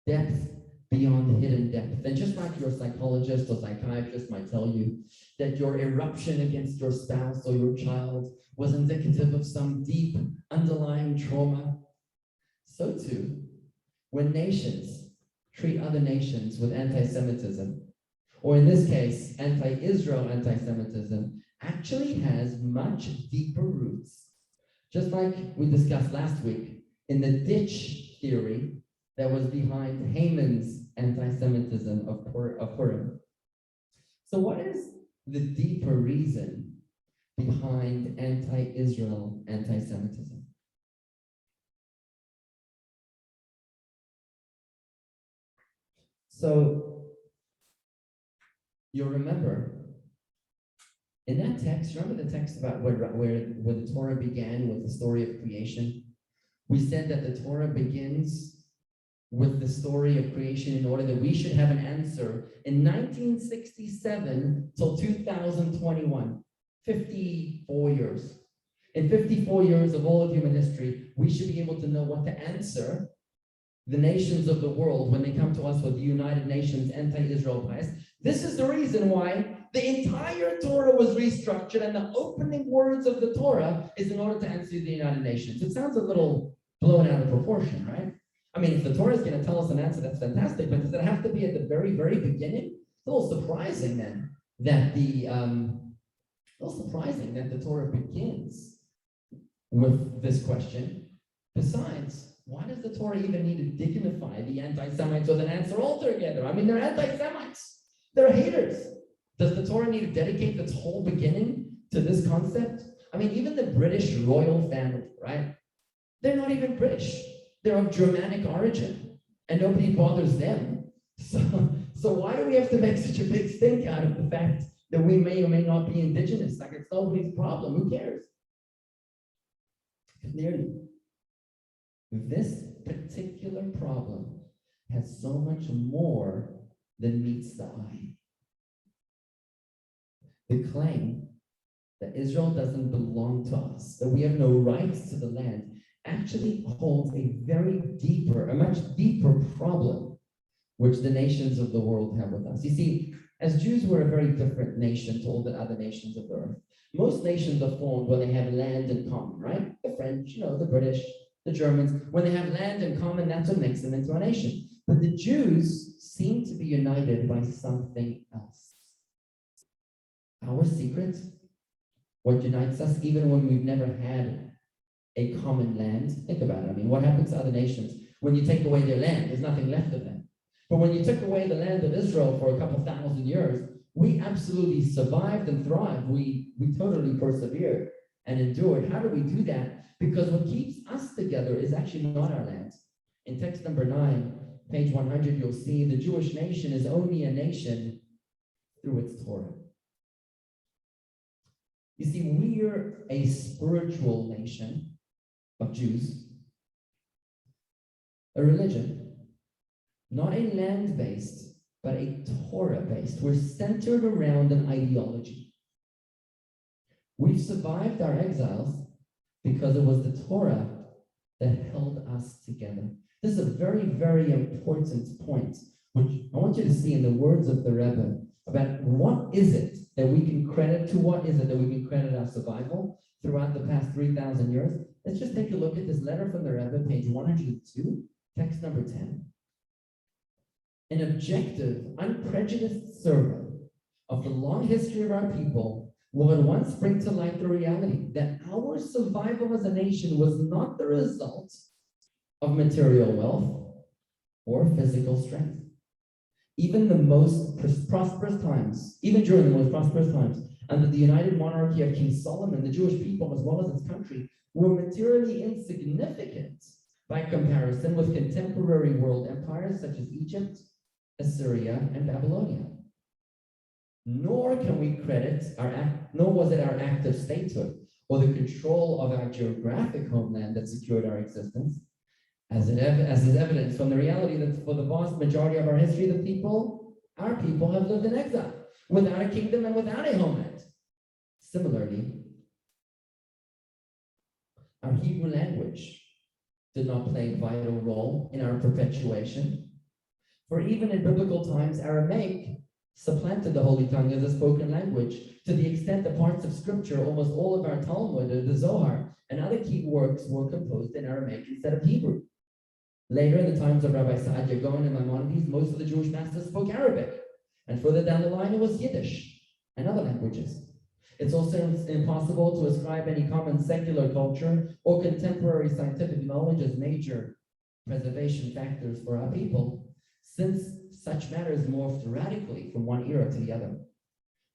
Depth beyond hidden depth. And just like your psychologist or psychiatrist might tell you that your eruption against your spouse or your child was indicative of some deep underlying trauma, so too, when nations treat other nations with anti-Semitism, or in this case, anti-Israel anti-Semitism, actually has much deeper roots. Just like we discussed last week in the ditch theory that was behind Haman's anti-Semitism of Purim. So what is the deeper reason behind anti-Israel anti-Semitism? So you'll remember In that text, remember the text about where the Torah began with the story of creation? We said that the Torah begins with the story of creation in order that we should have an answer in 1967 till 2021, 54 years. In 54 years of all of human history, we should be able to know what to answer the nations of the world when they come to us with the United Nations anti-Israel bias. This is the reason why the entire Torah was restructured, and the opening words of the Torah is in order to answer the United Nations. It sounds a little blown out of proportion, right? I mean, if the Torah is going to tell us an answer, that's fantastic, but does it have to be at the very, very beginning? It's a little surprising then that the Torah begins with this question. Besides, why does the Torah even need to dignify the anti-Semites with an answer altogether? I mean, they're anti-Semites. They're haters. Does the Torah need to dedicate its whole beginning to this concept? I mean, even the British royal family, right? They're not even British. They're of Germanic origin, and nobody bothers them. So why do we have to make such a big stink out of the fact that we may or may not be indigenous? Like, it's nobody's problem. Who cares? Clearly, this particular problem has so much more than meets the eye. The claim that Israel doesn't belong to us, that we have no rights to the land, actually holds a much deeper problem, which the nations of the world have with us. You see, as Jews, we're a very different nation to all the other nations of the earth. Most nations are formed when they have land in common, right? The French, the British, the Germans. When they have land in common, that's what makes them into a nation. But the Jews seem to be united by something else. Our secret, what unites us, even when we've never had a common land. Think about it. I mean, what happens to other nations? When you take away their land, there's nothing left of them. But when you took away the land of Israel for a couple thousand years, we absolutely survived and thrived. We totally persevered and endured. How do we do that? Because what keeps us together is actually not our land. In text number 9, page 100, you'll see the Jewish nation is only a nation through its Torah. You see, we're a spiritual nation of Jews, a religion, not a land-based, but a Torah-based. We're centered around an ideology. We've survived our exiles because it was the Torah that held us together. This is a very, very important point, which I want you to see in the words of the Rebbe about what is it that we can credit to, what is it that we can credit our survival throughout the past 3,000 years. Let's just take a look at this letter from the Rebbe, page 102, text number 10. An objective, unprejudiced survey of the long history of our people will at once bring to light the reality that our survival as a nation was not the result of material wealth or physical strength. Even the most prosperous times, even during the most prosperous times, under the united monarchy of King Solomon, the Jewish people, as well as its country, were materially insignificant by comparison with contemporary world empires such as Egypt, Assyria, and Babylonia. Nor can we credit nor was it our active statehood or the control of our geographic homeland that secured our existence, as is evidence from the reality that for the vast majority of our history, our people have lived in exile, without a kingdom and without a homeland. Similarly, our Hebrew language did not play a vital role in our perpetuation. For even in biblical times, Aramaic supplanted the Holy Tongue as a spoken language to the extent that parts of Scripture, almost all of our Talmud, the Zohar, and other key works were composed in Aramaic instead of Hebrew. Later, in the times of Rabbi Saadia Gaon and Maimonides, most of the Jewish masters spoke Arabic. And further down the line, it was Yiddish and other languages. It's also impossible to ascribe any common secular culture or contemporary scientific knowledge as major preservation factors for our people, since such matters morphed radically from one era to the other.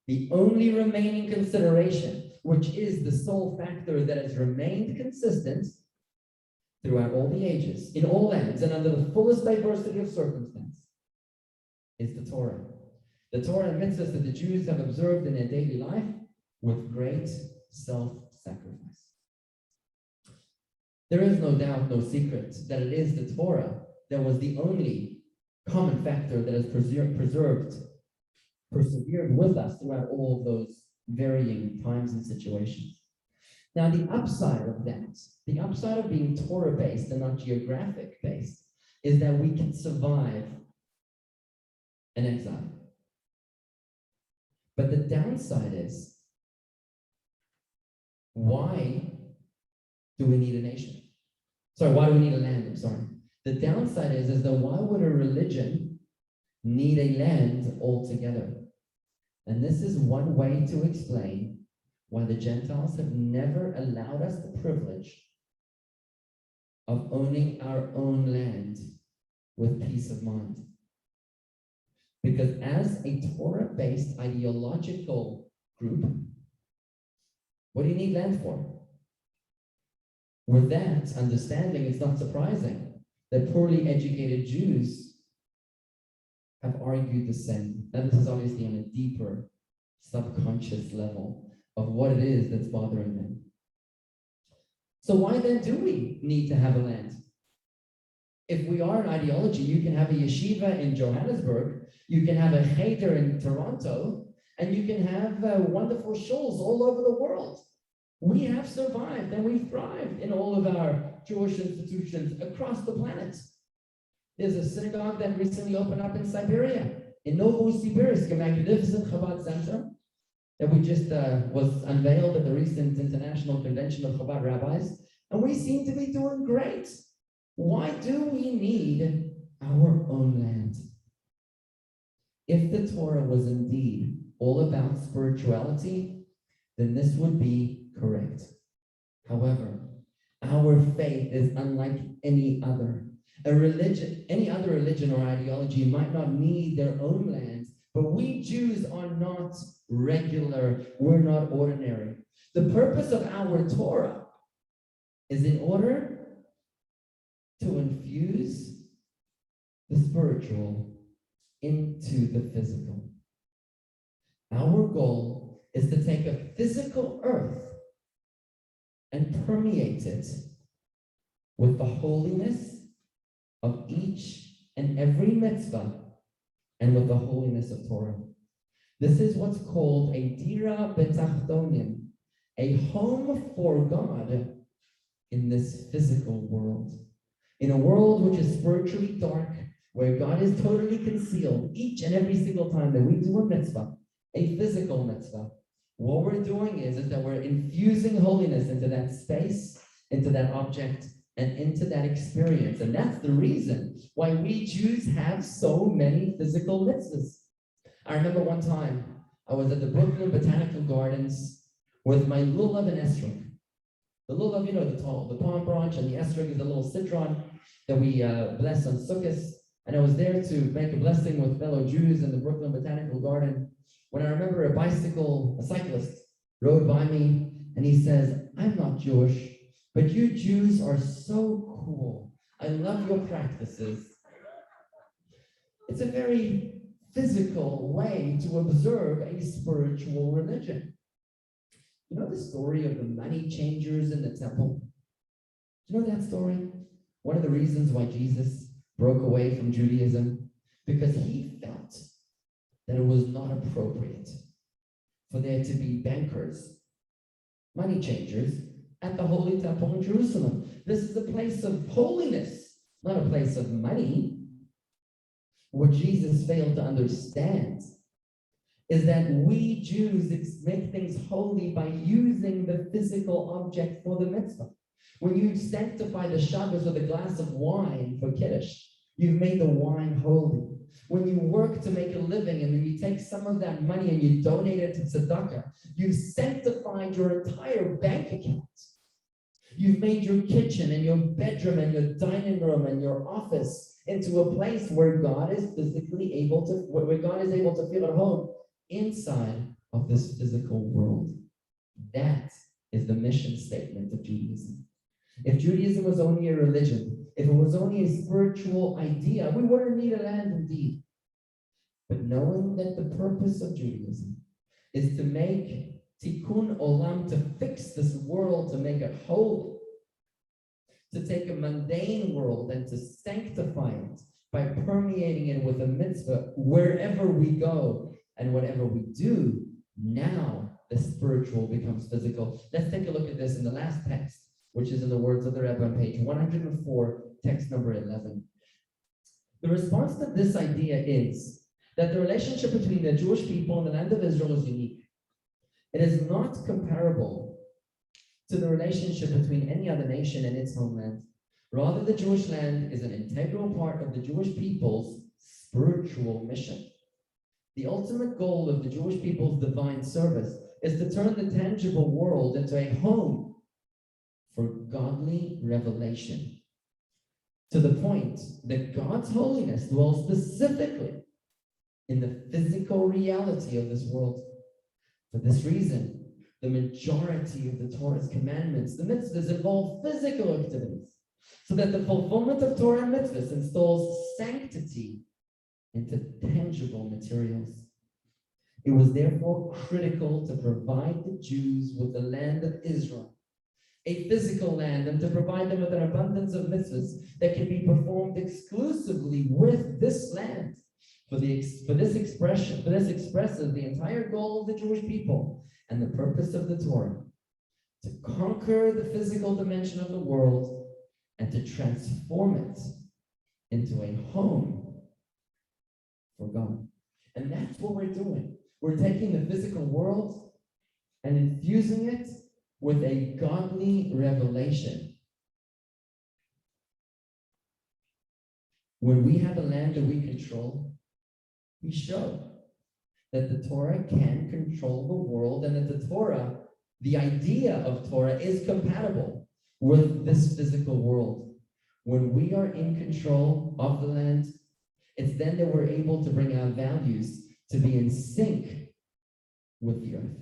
The only remaining consideration, which is the sole factor that has remained consistent throughout all the ages, in all lands, and under the fullest diversity of circumstance, is the Torah. The Torah and mitzvahs that the Jews have observed in their daily life with great self-sacrifice. There is no doubt, no secret, that it is the Torah that was the only common factor that has persevered with us throughout all of those varying times and situations. Now, the upside of that, the upside of being Torah-based and not geographic-based, is that we can survive an exile. But the downside is, why do we need a nation? Sorry, why do we need a land? I'm sorry. The downside is that why would a religion need a land altogether? And this is one way to explain why the Gentiles have never allowed us the privilege of owning our own land with peace of mind. Because as a Torah-based ideological group, what do you need land for? With that understanding, it's not surprising that poorly educated Jews have argued the same. And this is obviously on a deeper, subconscious level of what it is that's bothering them. So why then do we need to have a land? If we are an ideology, you can have a yeshiva in Johannesburg, you can have a cheder in Toronto, and you can have wonderful shuls all over the world. We have survived and we thrived in all of our Jewish institutions across the planet. There's a synagogue that recently opened up in Siberia, in Novosibirsk, a magnificent Chabad center that we just was unveiled at the recent International Convention of Chabad Rabbis, and we seem to be doing great. Why do we need our own land? If the Torah was indeed all about spirituality, then this would be correct. However, our faith is unlike any other. Any other religion or ideology might not need their own lands, but we Jews are not regular, we're not ordinary. The purpose of our Torah is in order to infuse the spiritual into the physical. Our goal is to take a physical earth and permeate it with the holiness of each and every mitzvah and with the holiness of Torah. This is what's called a dira betachtonim, a home for God in this physical world. In a world which is spiritually dark, where God is totally concealed, each and every single time that we do a mitzvah, a physical mitzvah, what we're doing is that we're infusing holiness into that space, into that object, and into that experience. And that's the reason why we Jews have so many physical mitzvahs. I remember one time I was at the Brooklyn Botanical Gardens with my lulav and esrog. The lulav, you know, the palm branch, and the esrog is the little citron that we bless on Sukkot. And I was there to make a blessing with fellow Jews in the Brooklyn Botanical Garden when I remember a cyclist rode by me and he says, "I'm not Jewish, but you Jews are so cool. I love your practices." It's a very physical way to observe a spiritual religion. You know the story of the money changers in the temple? Do you know that story? One of the reasons why Jesus broke away from Judaism, because he felt that it was not appropriate for there to be bankers, money changers, at the Holy Temple in Jerusalem. This is a place of holiness, not a place of money. What Jesus failed to understand is that we Jews make things holy by using the physical object for the mitzvah. When you sanctify the Shabbos with a glass of wine for Kiddush, you've made the wine holy. When you work to make a living and then you take some of that money and you donate it to tzedakah, you've sanctified your entire bank account. You've made your kitchen and your bedroom and your dining room and your office into a place where God is able to feel at home inside of this physical world. That is the mission statement of Judaism. If Judaism was only a religion, if it was only a spiritual idea, we wouldn't need a land indeed. But knowing that the purpose of Judaism is to make tikkun olam, to fix this world, to make it holy, to take a mundane world and to sanctify it by permeating it with a mitzvah wherever we go and whatever we do. Now the spiritual becomes physical. Let's take a look at this in the last text, which is in the words of the Rebbe on page 104, text number 11. The response to this idea is that the relationship between the Jewish people and the land of Israel is unique. It is not comparable to the relationship between any other nation and its homeland. Rather, the Jewish land is an integral part of the Jewish people's spiritual mission. The ultimate goal of the Jewish people's divine service is to turn the tangible world into a home for godly revelation, to the point that God's holiness dwells specifically in the physical reality of this world. For this reason, the majority of the Torah's commandments, the mitzvahs, involve physical activities, so that the fulfillment of Torah and mitzvahs installs sanctity into tangible materials. It was therefore critical to provide the Jews with the land of Israel, a physical land, and to provide them with an abundance of mitzvahs that can be performed exclusively with this land. For this expresses the entire goal of the Jewish people and the purpose of the Torah, to conquer the physical dimension of the world and to transform it into a home for God. And that's what we're doing. We're taking the physical world and infusing it with a godly revelation. When we have a land that we control, we show that the Torah can control the world and that the Torah, the idea of Torah, is compatible with this physical world. When we are in control of the land, it's then that we're able to bring our values to be in sync with the earth.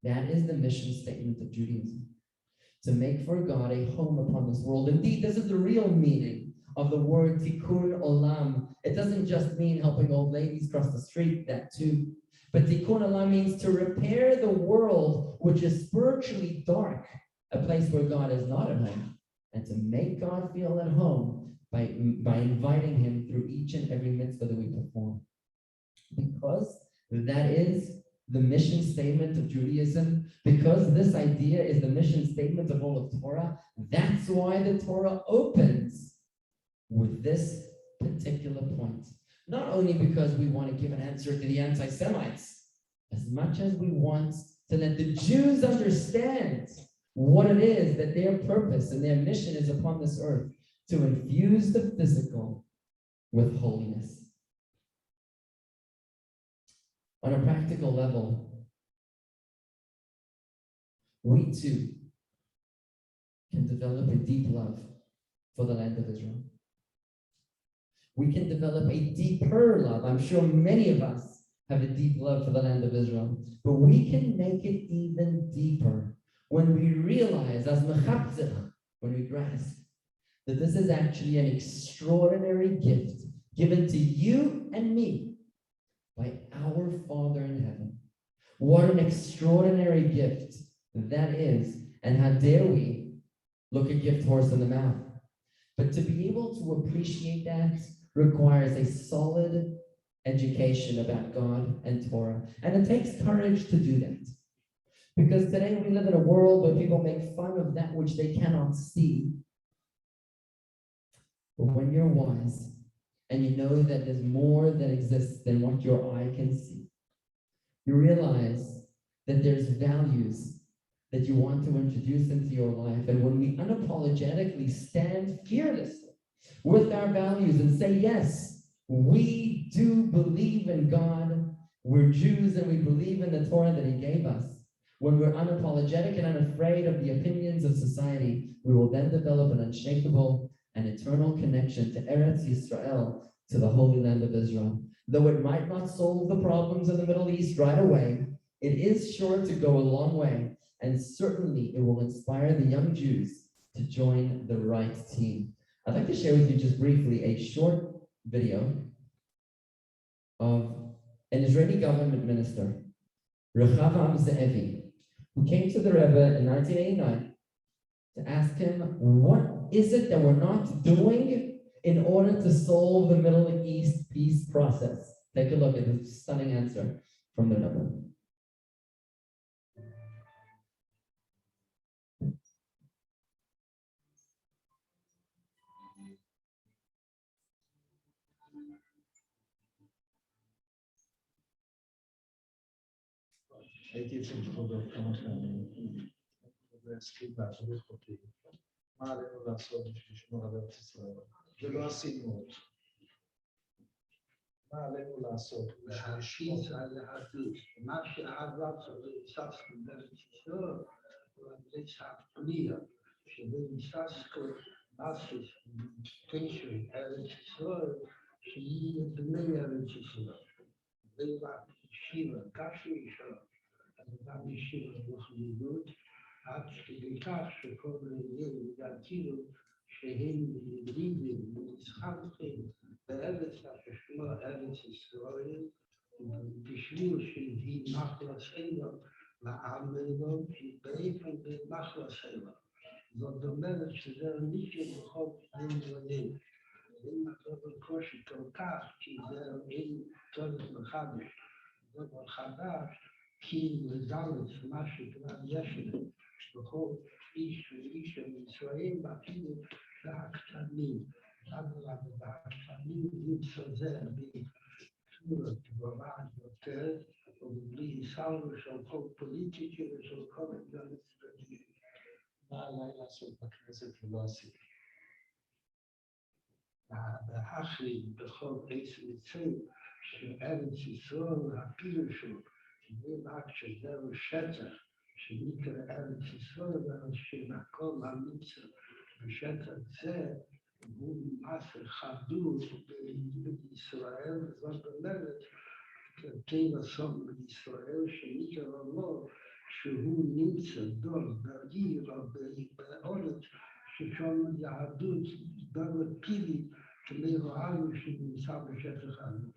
That is the mission statement of Judaism, to make for God a home upon this world. Indeed, this is the real meaning of the word tikkun olam. It doesn't just mean helping old ladies cross the street, that too. But tikkun olam means to repair the world which is spiritually dark, a place where God is not at home, and to make God feel at home by inviting him through each and every mitzvah that we perform. Because that is the mission statement of Judaism, because this idea is the mission statement of all of Torah, that's why the Torah opens with this particular point. Not only because we want to give an answer to the anti-Semites, as much as we want to let the Jews understand what it is that their purpose and their mission is upon this earth, to infuse the physical with holiness. On a practical level, we too can develop a deep love for the land of Israel. We can develop a deeper love. I'm sure many of us have a deep love for the land of Israel, but we can make it even deeper when we realize, as mechabzich, when we grasp that this is actually an extraordinary gift given to you and me by our Father in heaven. What an extraordinary gift that is, and how dare we look a gift horse in the mouth. But to be able to appreciate that requires a solid education about God and Torah, and it takes courage to do that. Because today we live in a world where people make fun of that which they cannot see. But when you're wise, and you know that there's more that exists than what your eye can see, you realize that there's values that you want to introduce into your life. And when we unapologetically stand fearlessly with our values and say, yes, we do believe in God, we're Jews and we believe in the Torah that he gave us, when we're unapologetic and unafraid of the opinions of society, we will then develop an unshakable and eternal connection to Eretz Yisrael, to the Holy Land of Israel. Though it might not solve the problems in the Middle East right away, it is sure to go a long way, and certainly it will inspire the young Jews to join the right team. I'd like to share with you just briefly a short video of an Israeli government minister, Rechavam Ze'evi, who came to the Rebbe in 1989 to ask him, what is it that we're not doing in order to solve the Middle East peace process? Take a look at this stunning answer from the Rebbe. הייתי אצל כבודו כמה פעמים, כבודו הסכים להבריך אותי, מה עלינו לעשות בשביל לשמור על ארץ ישראל, ולא עשינו עוד. מה עלינו לעשות בשביל לשמור על היהדות, מה שהאהבה צריך בארץ ישראל, ולמלץ הפנייה, שבנצח כל מסס, קשר ארץ ישראל, שיהיה בני ארץ ישראל. ולבד ישיבה, קשר ישיבה, וגם ישיבה בחמידות, עד כדי כך שכל מיני ידעתינו שהם ילידים ונצחקים בארץ השמו ארץ ישראל, בשביל שהיא נחלתנו לעמנו, באופן בנחלתנו. זאת אומרת שזה ניסי בכל עניינים. אם אתה בקושי כל כך, כי זה אין צורך מחדש. זה מחדש, כי לזלת מה שכבר יש לנו, בכל איש ואיש בישראל, אפילו והקטנים. והקטנים נמצא בצורה גבוהה יותר, ובלי סלו של כל פוליטיקה ושל כל עניין צדדים. מה עליי לעשות בכנסת ולא עשיתי? להחליט בכל עץ מצרים שארץ ישראל הפירושו שזה רק שזהו שטח שנקרא ארץ ישראל ושמקום הנמצא בשטח זה הוא מעשה חדות בישראל, זאת אומרת כתב הסום בישראל שנקרא לו שהוא נמצא דור בעיר או בארץ ששם יהדות דבר פילי כמרואנו שנמצא בשטח העם.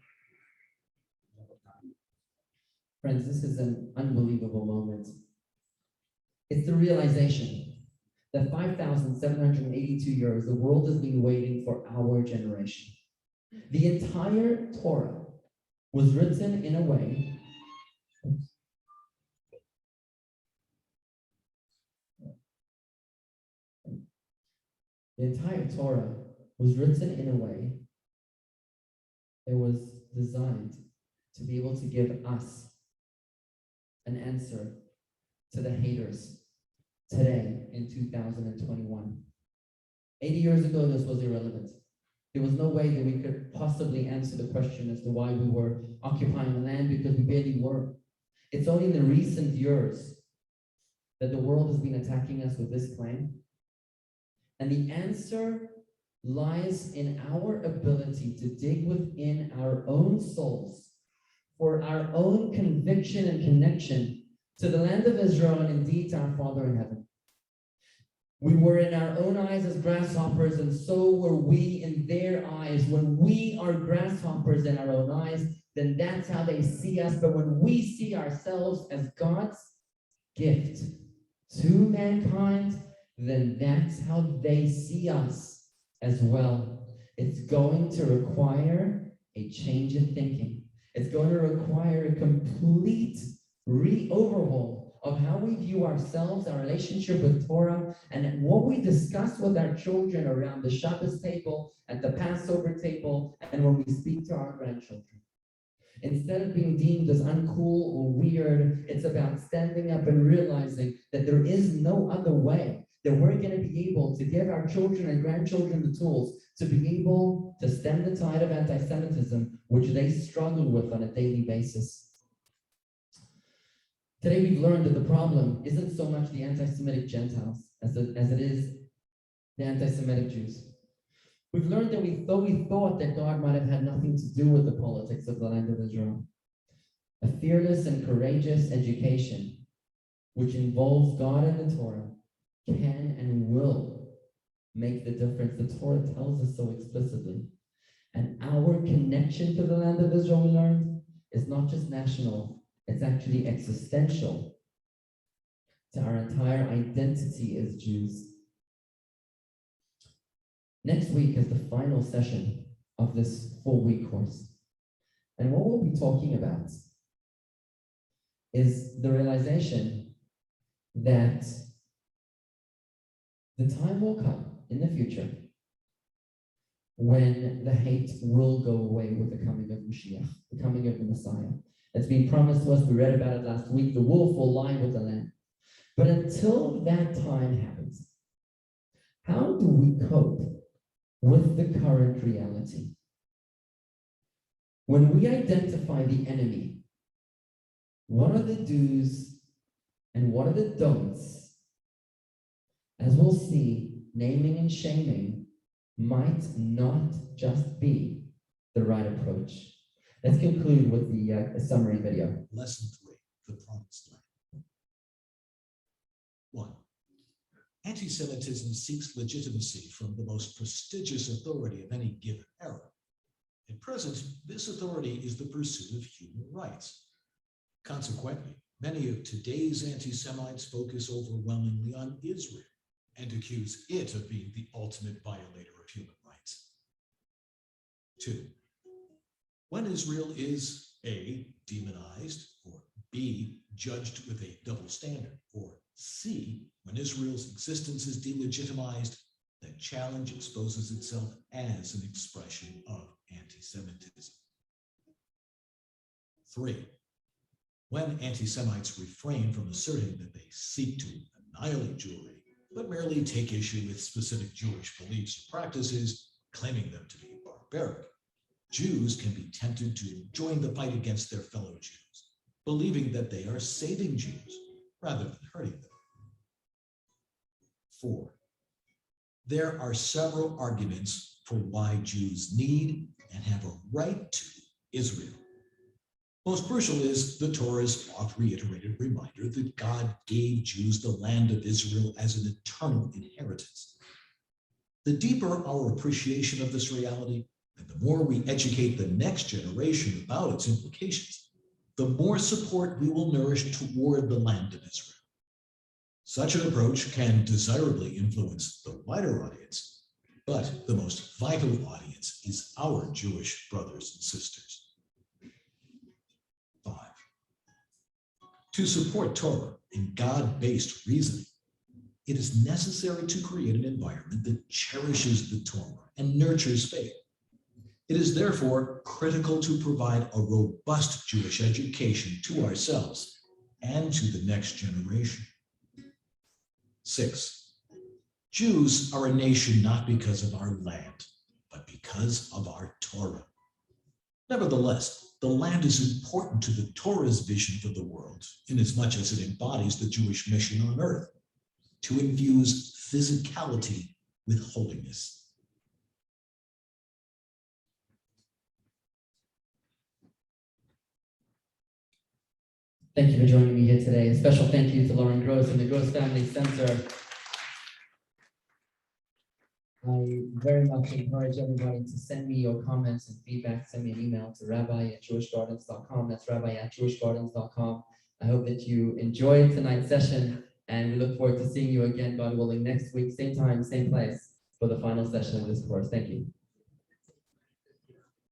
Friends, this is an unbelievable moment. It's the realization that 5,782 years, the world has been waiting for our generation. The entire Torah was written in a way that was designed to be able to give us an answer to the haters today in 2021. 80 years ago, this was irrelevant. There was no way that we could possibly answer the question as to why we were occupying the land, because we barely were. It's only in the recent years that the world has been attacking us with this claim. And the answer lies in our ability to dig within our own souls for our own conviction and connection to the land of Israel and indeed to our Father in heaven. We were in our own eyes as grasshoppers, and so were we in their eyes. When we are grasshoppers in our own eyes, then that's how they see us. But when we see ourselves as God's gift to mankind, then that's how they see us as well. It's going to require a change in thinking. It's going to require a complete overhaul of how we view ourselves, our relationship with Torah, and what we discuss with our children around the Shabbos table, at the Passover table, and when we speak to our grandchildren. Instead of being deemed as uncool or weird, it's about standing up and realizing that there is no other way, that we're going to be able to give our children and grandchildren the tools to be able to stem the tide of anti-Semitism, which they struggle with on a daily basis. Today we've learned that the problem isn't so much the anti-Semitic Gentiles as it is the anti-Semitic Jews. We've learned that we thought that God might have had nothing to do with the politics of the land of Israel. A fearless and courageous education, which involves God and the Torah, can and will make the difference. The Torah tells us so explicitly. And our connection to the land of Israel, we learned, is not just national, it's actually existential to our entire identity as Jews. Next week is the final session of this 4-week course. And what we'll be talking about is the realization that the time will come in the future when the hate will go away with the coming of Mashiach, the coming of the Messiah. It's been promised to us, we read about it last week, the wolf will lie with the lamb. But until that time happens, how do we cope with the current reality? When we identify the enemy, what are the do's and what are the don'ts? As we'll see, naming and shaming might not just be the right approach. Let's conclude with the summary video. Lesson 3, the Promised Land. 1. Anti-Semitism seeks legitimacy from the most prestigious authority of any given era. At present, this authority is the pursuit of human rights. Consequently, many of today's anti-Semites focus overwhelmingly on Israel and accuse it of being the ultimate violator of human rights. 2. When Israel is A, demonized, or B, judged with a double standard, or C, when Israel's existence is delegitimized, the challenge exposes itself as an expression of anti-Semitism. 3. When anti-Semites refrain from asserting that they seek to annihilate Jewry, but merely take issue with specific Jewish beliefs or practices, claiming them to be barbaric, Jews can be tempted to join the fight against their fellow Jews, believing that they are saving Jews rather than hurting them. 4. There are several arguments for why Jews need and have a right to Israel. Most crucial is the Torah's oft-reiterated reminder that God gave Jews the land of Israel as an eternal inheritance. The deeper our appreciation of this reality, and the more we educate the next generation about its implications, the more support we will nourish toward the land of Israel. Such an approach can desirably influence the wider audience, but the most vital audience is our Jewish brothers and sisters. 5. To support Torah and God-based reasoning, it is necessary to create an environment that cherishes the Torah and nurtures faith. It is therefore critical to provide a robust Jewish education to ourselves and to the next generation. 6. Jews are a nation not because of our land, but because of our Torah. Nevertheless, the land is important to the Torah's vision for the world, inasmuch as it embodies the Jewish mission on earth, to infuse physicality with holiness. Thank you for joining me here today. A special thank you to Lauren Gross and the Gross Family Center. I very much encourage everybody to send me your comments and feedback. Send me an email to rabbi@jewishgardens.com. That's rabbi@jewishgardens.com. I hope that you enjoyed tonight's session, and we look forward to seeing you again, God willing, next week, same time, same place, for the final session of this course. Thank you.